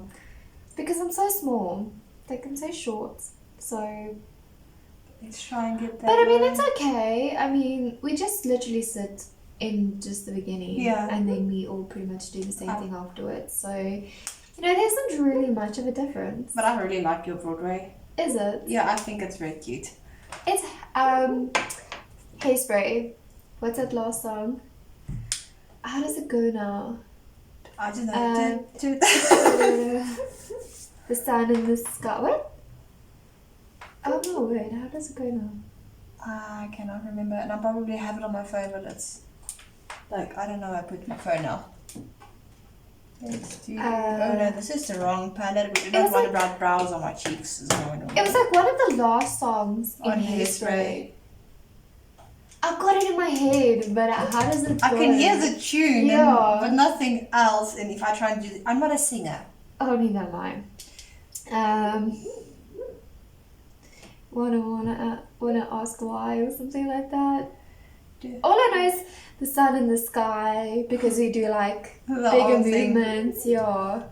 Because I'm so small. Like, I'm so short. So... Let's try and get that. But I mean, line. it's okay. I mean, we just literally sit in just the beginning. Yeah. And then we all pretty much do the same thing afterwards. So, you know, there isn't really much of a difference. But I really like your Broadway. Is it? Yeah, I think it's very cute. It's, Hairspray. What's that last song? How does it go now? I don't know. The sun in the sky. What? Oh no, wait, how does it go now? I cannot remember, and I probably have it on my phone, but it's like, I don't know where I put my phone now. Let's do. Oh no, this is the wrong palette. We do not want to write brows on my cheeks. Is going on. It was like one of the last songs in On Hairspray. Hairspray. I've got it in my head, but how does it go? I can hear the tune, Yeah. but nothing else. And if I try and do, I'm not a singer. Only that line. Wanna ask why or something like that. All I know is the sun in the sky because we do like The bigger whole thing. movements. Yeah.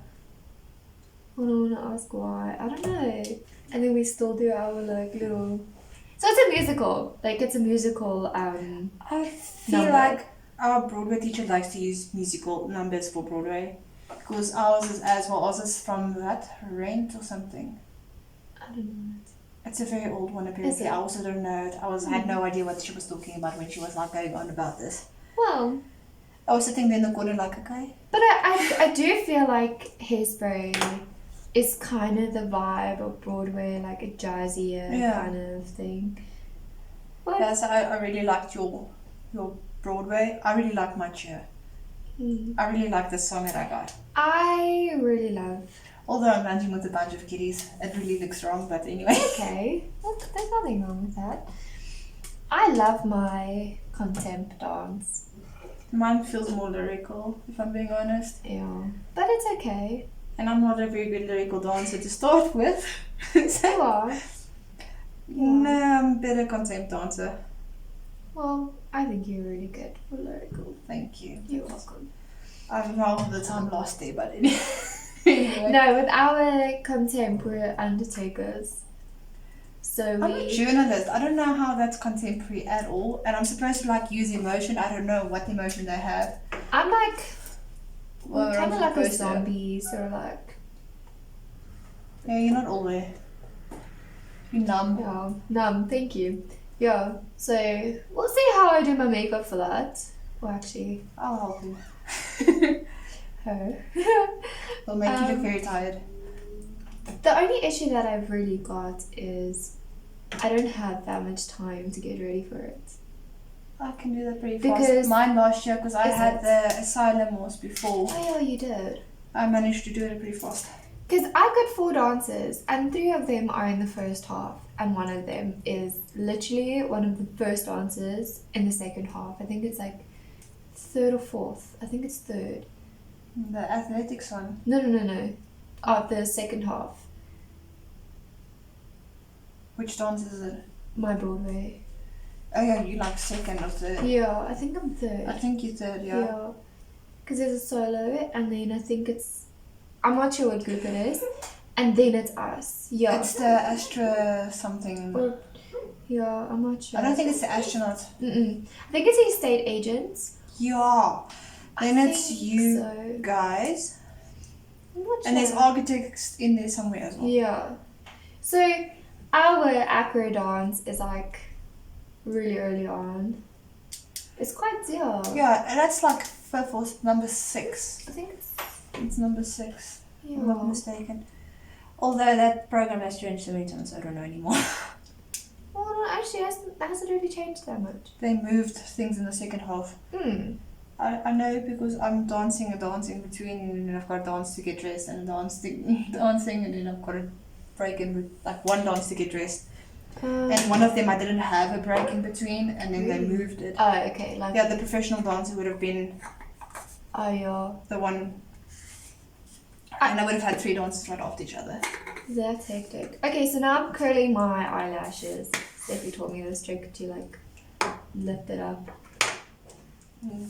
Wanna ask why? I don't know. And then we still do our like little. So it's a musical. Like it's a musical. I feel Number. like our Broadway teacher likes to use musical numbers for Broadway. Because ours is as well. Ours is from that Rent or something. I don't know. It's a very old one Is apparently. it? I also don't know it. Had no idea what she was talking about when she was like going on about this. Well, I was sitting there in the corner like, okay. but I do feel like Hairspray is kind of the vibe of Broadway, like a jazzier Yeah. kind of thing. What? Yeah, so I really liked your Broadway. I really like my cheer. I really like the song that I got. I really love. Although I'm dancing with a bunch of kitties, it really looks wrong, but anyway. Okay, well, there's nothing wrong with that. I love my contempt dance. Mine feels more lyrical, if I'm being honest. Yeah, but it's okay. And I'm not a very good lyrical dancer to start with. So, You are. no, I'm a better contempt dancer. Well, I think you're really good for lyrical. Thank you. You're welcome. I'm half of the time lost there, but anyway. Anyway. No, with our contempt, we're undertakers. So I'm a journalist. I don't know how that's contemporary at all. And I'm supposed to like use emotion. I don't know what emotion they have. I'm like, Well, kind of I'm like a supposed to. zombie, or like, Yeah, you're not all there. You're numb. yeah, numb, thank you. Yeah, so we'll see how I do my makeup for that. Well, actually, I'll help you. her. It'll make you look very tired. The only issue that I've really got is I don't have that much time to get ready for it. I can do that pretty Because- fast. Mine last year, because I Is had it? the asylum was before. Oh yeah, you did. I managed to do it pretty fast. Because I've got 4 dances and 3 of them are in the first half and one of them is literally one of the first dances in the second half. I think it's like 3rd or 4th. I think it's 3rd. The athletics one. No. Of the second half. Which dance is it? My Broadway. Oh yeah, you like second or third. Yeah, I think I'm I 3rd. think you're third, yeah. Because there's a solo and then I think it's... I'm not sure what group it is. And then it's us. Yeah. It's the Astra something. Or, yeah, I'm not sure. I don't think it's the astronaut. I think it's the estate agents. Yeah. Then I it's think you so. guys. I'm not sure. And there's architects in there somewhere as well. Yeah. So our acro dance is like really early on. It's quite Yeah, and that's like fifth or number 6. I think It's number 6. yeah. If I'm not mistaken. Although that program has changed so many times, I don't know anymore. Well, no, actually, it hasn't really changed that much. They moved things in the second half. I know because I'm dancing a dance in between, and then I've got a dance to get dressed, and a dance to dancing, and then I've got a break in like one dance to get dressed. And one of them I didn't have a break in between, and then they moved it. Oh, okay. Like, Yeah, the professional dancer would have been oh, yeah. the one, and I would have had 3 dances right after each other. That's hectic. Okay, so now I'm curling my eyelashes. Steffi told me this trick to like lift it up,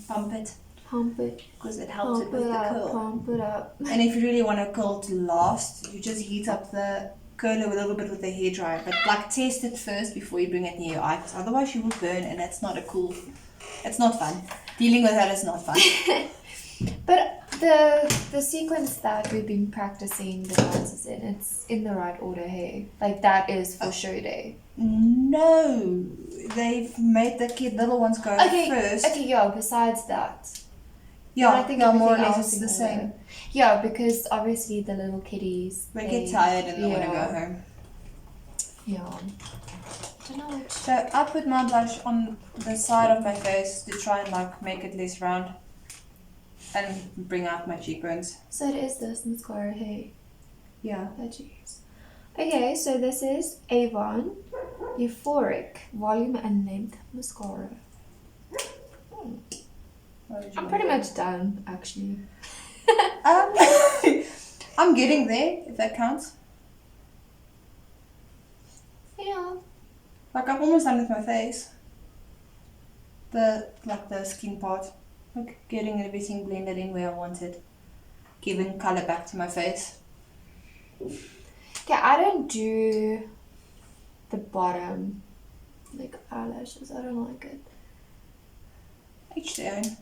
Pump it, pump it, because it helps it pump with it the up, curl. pump it up. And if you really want a curl to last, you just heat up the curler a little bit with the hairdryer. But like test it first before you bring it near your eye, because otherwise you will burn, and that's not it's not fun. Dealing with that is not fun. But the sequence that we've been practicing the dances in, it's in the right order, hey? Like that is for show day. No, they've made the little ones go first. Okay, yeah, besides that. Yeah, But I think more or everything less else it's in the same. order. Yeah, because obviously the little kitties. They get tired and they want to go home. Yeah. I don't know which. So I put my blush on the side of my face to try and like make it less round and bring out my cheekbones. So it is this mascara, hey? Yeah. That you use. Okay, so this is Avon Euphoric Volume and Length Mascara. I'm pretty much done, actually. I'm getting there, if that counts. Yeah. Like I'm almost done with my face. The skin part. Like getting everything blended in where I want it. Giving colour back to my face. Okay, I don't do the bottom, like eyelashes. I don't like it. Each their own.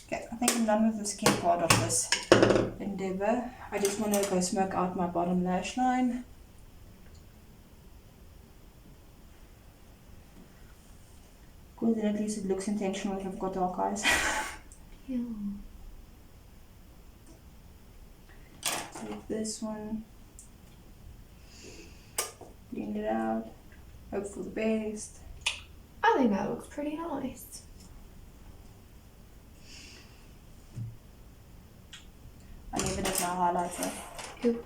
Okay, I think I'm done with the skin part of this endeavour. I just want to go smoke out my bottom lash line. Because then at least it looks intentional if I've got dark eyes. Yeah. Take this one. Blend it out. Hope for the best. I think that looks pretty nice. I never did my highlighter. Oop.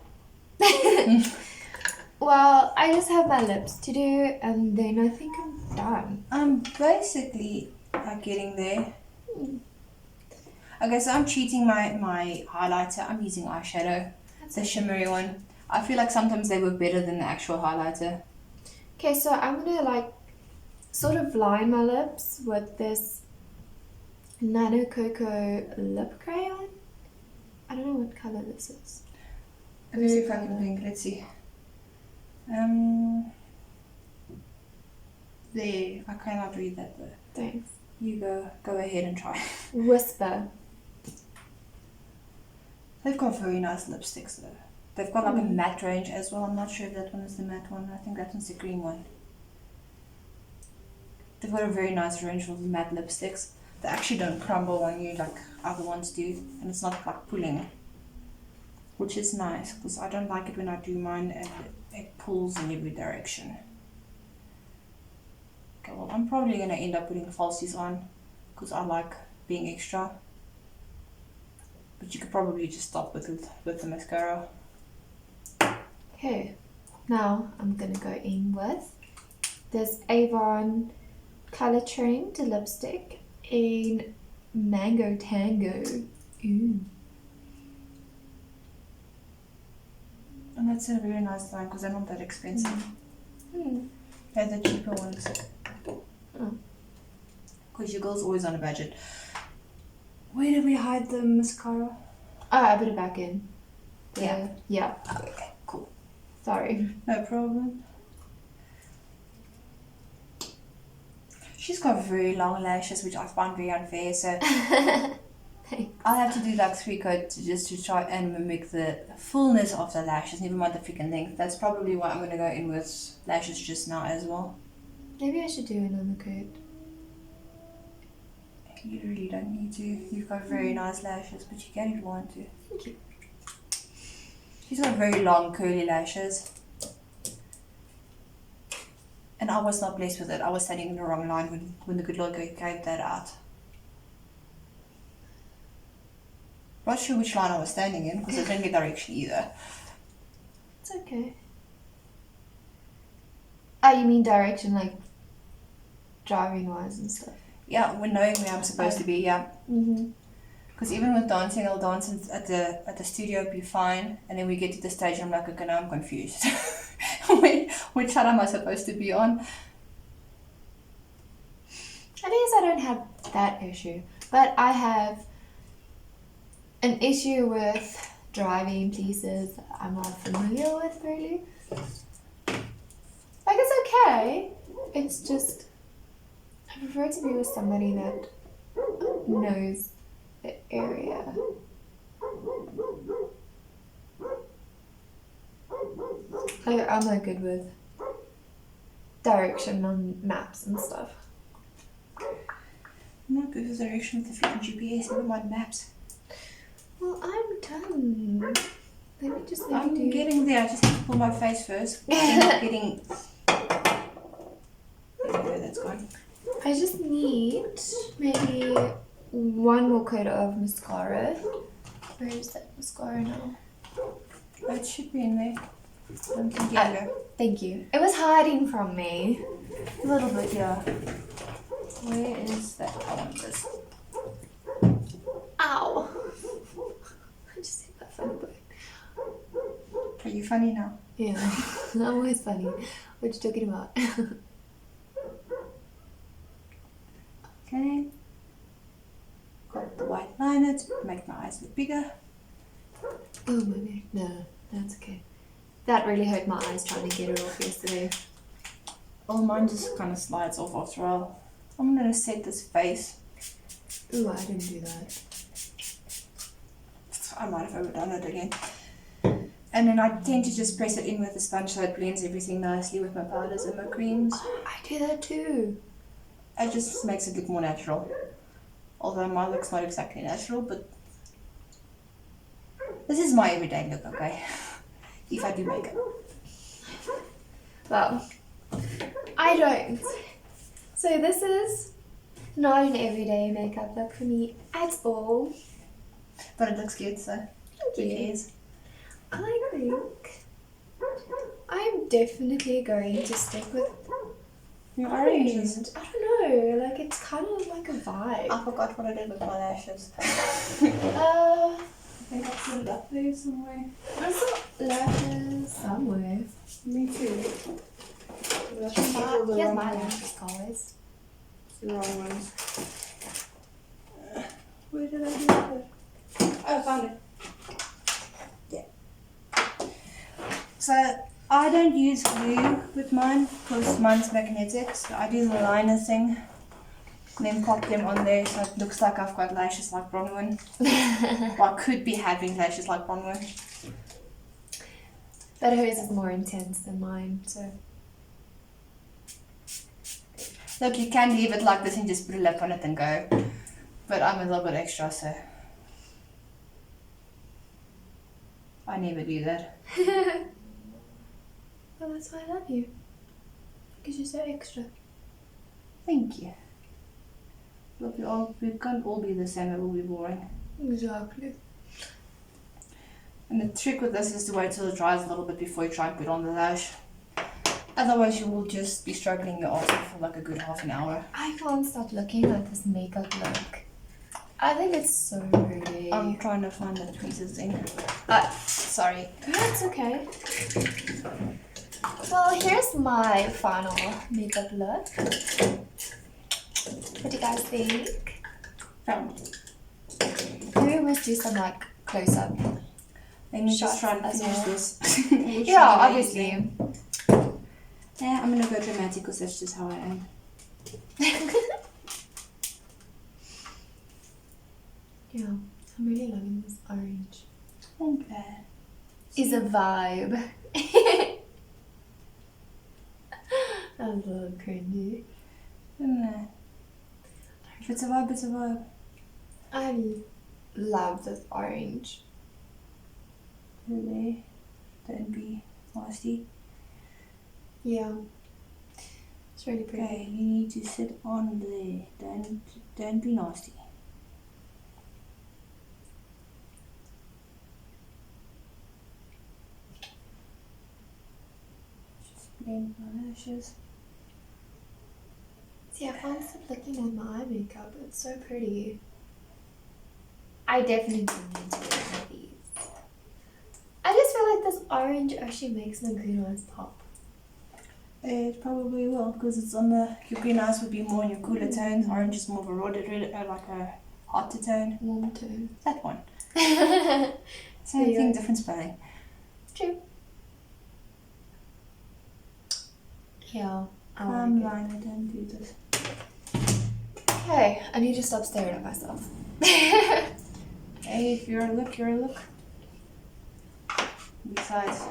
Well, I just have my lips to do, and then I think I'm done. I'm basically getting there. Okay, so I'm cheating my highlighter. I'm using eyeshadow, the shimmery one. I feel like sometimes they work better than the actual highlighter. Okay, so I'm gonna like sort of line my lips with this Nano Cocoa lip crayon. I don't know what color this is. Very fucking pink. Let's see. There. I cannot read that though. Thanks. You go ahead and try. Whisper. They've got very nice lipsticks though. They've got like a matte range as well. I'm not sure if that one is the matte one. I think that one's the green one. They've got a very nice range of matte lipsticks. They actually don't crumble on you like other ones do, and it's not like pulling, which is nice because I don't like it when I do mine and it pulls in every direction. Okay, well I'm probably gonna end up putting falsies on because I like being extra. But you could probably just stop with the mascara. Okay, now I'm gonna go in with this Avon Color Trend lipstick in Mango Tango. Ooh. And that's a really nice line because they're not that expensive. They're the cheaper ones. Because your girl's always on a budget. Where did we hide the mascara? Oh, I put it back in. Yeah. Yeah. Okay, cool. Sorry. No problem. She's got very long lashes, which I find very unfair. So Thanks. I'll have to do like 3 coats just to try and mimic the fullness of the lashes. Never mind the freaking length. That's probably why I'm going to go in with lashes just now as well. Maybe I should do another coat. You really don't need to. You've got very nice lashes, but you can if you want to. Thank you. She's got very long curly lashes. And I was not blessed with it. I was standing in the wrong line when the good Lord gave that out. Not sure which line I was standing in because I didn't get direction either. It's okay. Oh, you mean direction, like driving wise and stuff? Yeah, when knowing where I'm supposed to be, yeah. Because even with dancing, I'll dance at the studio, be fine, and then we get to the stage and I'm like, okay, now I'm confused. Which side am I supposed to be on? I guess I don't have that issue, but I have an issue with driving places that I'm not familiar with, really. Like, it's okay. It's just, I prefer to be with somebody that knows the area. Like, I'm not good with direction on maps and stuff. I'm not good with direction with the freaking GPS, never mind maps. Well, I'm done. Let me just let I'm you do. getting there, I just have to pull my face first. Getting... There we go, that's gone. I just need maybe one more coat of mascara. Where is that mascara now? Oh, it should be in there. I'm thinking Thank you. It was hiding from me. a little bit, yeah. Where is that? I want this. Ow! I just hit that funny button. Are you funny now? Yeah, I'm always funny. What you talking about? Okay. Got the white liner to make my eyes look bigger. Oh my neck. No, that's okay. That really hurt my eyes trying to get it off yesterday. Well, mine just kind of slides off after all. I'm gonna set this face. Ooh, I didn't do that. I might have overdone it again. And then I tend to just press it in with a sponge so it blends everything nicely with my powders and my creams. I do that too. It just makes it look more natural. Although my look's not exactly natural, but this is my everyday look, okay? If I do makeup. Well, I don't. So this is not an everyday makeup look for me at all. But it looks good, so who cares? I think I'm definitely going to stick with Your orange. oranges. I don't know, like it's kind of like a vibe. I forgot what I did with my lashes. I think I put it up there somewhere. saw lashes somewhere. Me too. Here's my lashes, guys. The wrong ones. Where did I do it? Oh, I found it. Yeah. So I don't use glue with mine because mine's magnetic. So I do the liner thing and then pop them on there so it looks like I've got lashes like Bronwyn. Or I could be having lashes like Bronwyn. But hers is more intense than mine, so. Look, you can leave it like this and just put a lip on it and go. But I'm a little bit extra, so I never do that. Well, that's why I love you. Because you're so extra. Thank you. Look, we can't all be the same, it will be boring. Exactly. And the trick with this is to wait till it dries a little bit before you try and put on the lash. Otherwise you will just be struggling your arse off for like a good half an hour. I can't stop looking at this makeup look. I think it's so pretty. I'm trying to find the tweezers thing. Sorry. That's okay. Well, here's my final makeup look. What do you guys think? Found it. Maybe we must do some like close up. Let me Shots just try and as finish well. this. Yeah, obviously. Yeah, I'm gonna go dramatic because that's just how I am. Yeah, I'm really loving this orange. Okay. It's a vibe. That was a little cringy. No. If it's a vibe, it's a vibe. I love this orange. Really? Don't be nasty. Yeah. It's really pretty. Okay, you need to sit on there. Don't be nasty. Blend my lashes. See, I can't stop looking at my eye makeup. It's so pretty. I definitely need to get one of these. I just feel like this orange actually makes my green eyes pop. It probably will, because it's on the, your green eyes would be more in your cooler tones. Orange is more of a like a hotter tone. Warm tone. That one. True. Same thing, different spelling. Yeah. I I'm like lying, I don't do this. it. Okay, I need to stop staring at myself. Hey, if you're a look, you're a look. Besides,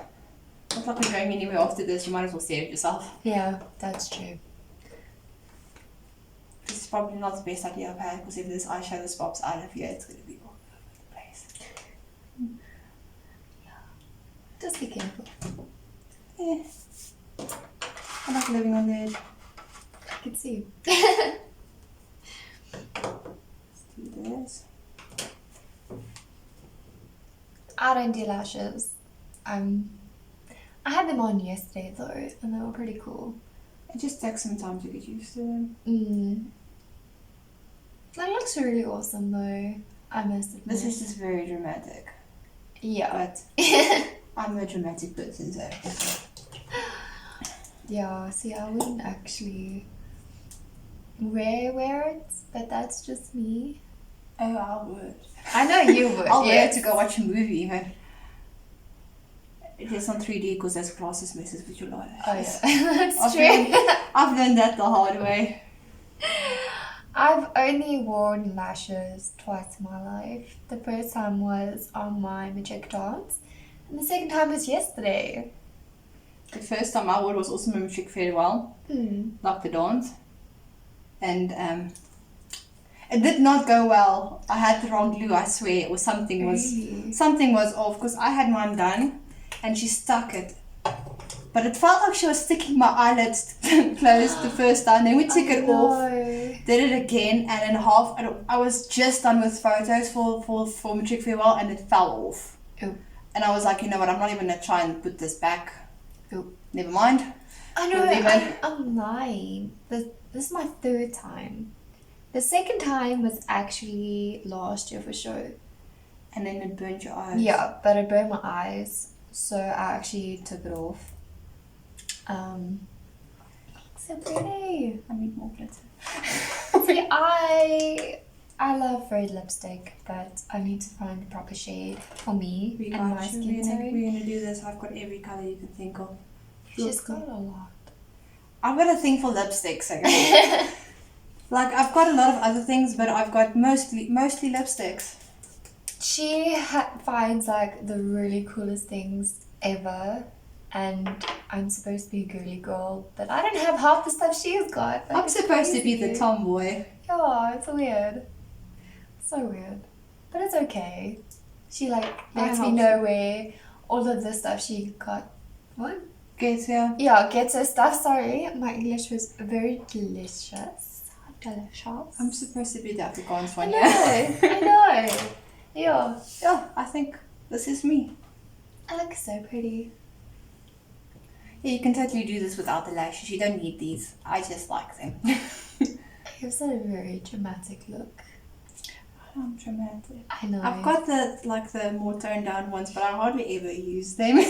it's not like we're going anywhere after this, you might as well stare at yourself. Yeah, that's true. This is probably not the best idea I've had, because if this eyeshadow pops out of here, it's going to be all over the place. Just be careful. Yeah. I like living on the edge. I can see. Let's do this. I don't do lashes. I had them on yesterday though, and they were pretty cool. It just takes some time to get used to them. That looks really awesome though, I must admit. This is just very dramatic. Yeah. But I'm a dramatic person, so. Yeah, see, I wouldn't actually wear it, but that's just me. Oh, I would. I know you would. I'll wear it yes. to go watch a movie even. It is on 3D because there's glasses messes with your lashes. Oh yeah, that's I've true. I've learned that the hard way. I've only worn lashes twice in my life. The first time was on my matric dance, and the second time was yesterday. The first time I wore was also my matric farewell, like the dance. And it did not go well. I had the wrong glue, I swear, or something was off, because I had mine done and she stuck it. But it felt like she was sticking my eyelids closed the first time. Then we took it off, did it again, and in half, I was just done with photos for matric farewell, and it fell off. Oh. And I was like, you know what, I'm not even going to try and put this back. Oh. Never mind. I know, We'll leave it. I'm lying. This is my third time. The second time was actually last year for sure. And then it burnt your eyes. Yeah, but it burned my eyes, so I actually took it off. So pretty. I need more glitter. See, I love red lipstick, but I need to find the proper shade for me and my skin tone. We're gonna do this. I've got every color you can think of. She's got a lot. I've got a thing for lipsticks, okay? Like, I've got a lot of other things, but I've got mostly lipsticks. She finds like the really coolest things ever, and I'm supposed to be a girly girl, but I don't have half the stuff she's got. Like, I'm it's supposed to be crazy. the tomboy. Yeah, it's weird. So weird. But it's okay. She like lets me helps. know where all of the stuff she got. What? Gets here. Yeah, gets her stuff. Sorry, my English was very delicious. Delicious. I'm supposed to be the Afrikaans I one, know. yeah? I know. Yeah. Yeah, I think this is me. I look so pretty. Yeah, you can totally do this without the lashes. You don't need these. I just like them. It was a very dramatic look. I'm dramatic. I know. I've got the more toned down ones, but I hardly ever use them. No,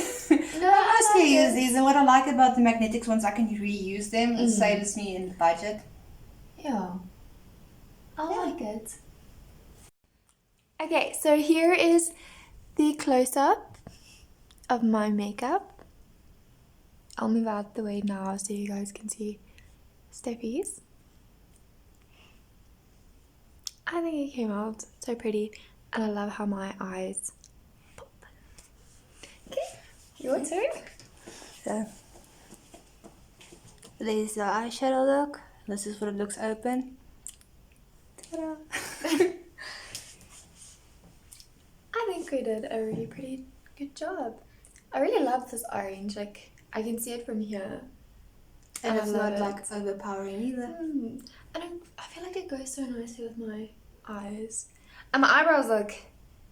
I mostly use these, and what I like about the magnetics ones, I can reuse them. It saves me in the budget. Yeah. I like it. Okay, so here is the close-up of my makeup. I'll move out the way now so you guys can see Steffie's. I think it came out so pretty, and I love how my eyes pop. Okay, your turn. So, there's the eyeshadow look. This is what it looks open. Ta-da! I think we did a really pretty good job. I really love this orange, like I can see it from here. And I it's love not it. like overpowering either. And I feel like it goes so nicely with my eyes. And my eyebrows look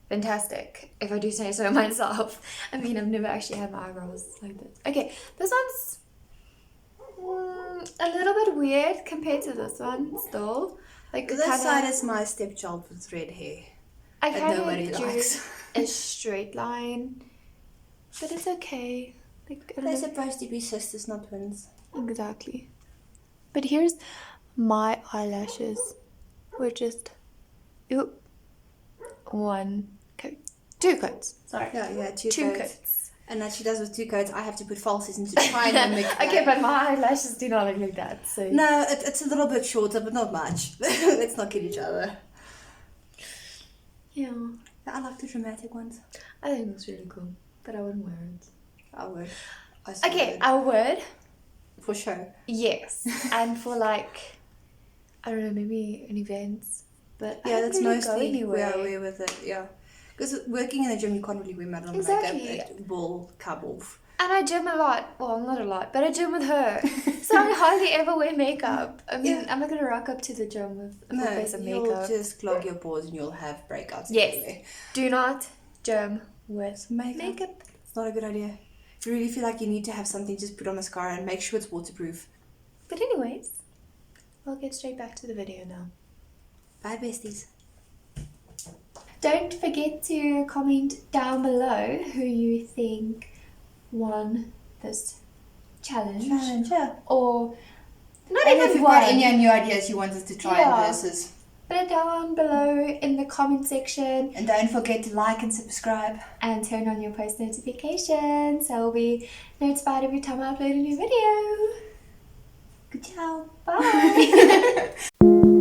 fantastic, if I do say so myself. I mean, I've never actually had my eyebrows like this. Okay, this one's A little bit weird compared to this one still. Like This side is my stepchild with red hair. I that kind nobody of drew likes. a straight line, but it's okay. Like, I don't They're know. supposed to be sisters, not twins. Exactly. But here's my eyelashes. We're just one coat, two coats. Sorry, Yeah, two two coats. coats. And as she does with two coats, I have to put falsies in to try and mimic that. Okay, but my eyelashes do not look like that. So No, it's a little bit shorter, but not much. Let's not kid each other. yeah, I like the dramatic ones. I think it's really cool, but I wouldn't wear it. I would. I still Okay, would. I would. For sure. Yes, and for like, I don't know, maybe an event, but I Yeah, don't that's really mostly go anywhere. where we're with it, yeah. Because working in the gym, you can't really wear metal Exactly. makeup. It will come off. And I gym a lot. Well, not a lot, but I gym with her. So I hardly ever wear makeup. I mean, Yeah. I'm not going to rock up to the gym with a full face of you'll makeup. just clog your pores and you'll have breakouts Yes. everywhere. Do not gym with Makeup. It's not a good idea. If you really feel like you need to have something, just put on mascara and make sure it's waterproof. But anyways, we'll get straight back to the video now. Bye, besties. Don't forget to comment down below who you think won this challenge. yeah. Or not And even if you've one. got any new ideas you want us to try Yeah. versus. Put it down below in the comment section And don't forget to like and subscribe. and turn on your post notifications so you'll be notified every time I upload a new video. Good job. Bye!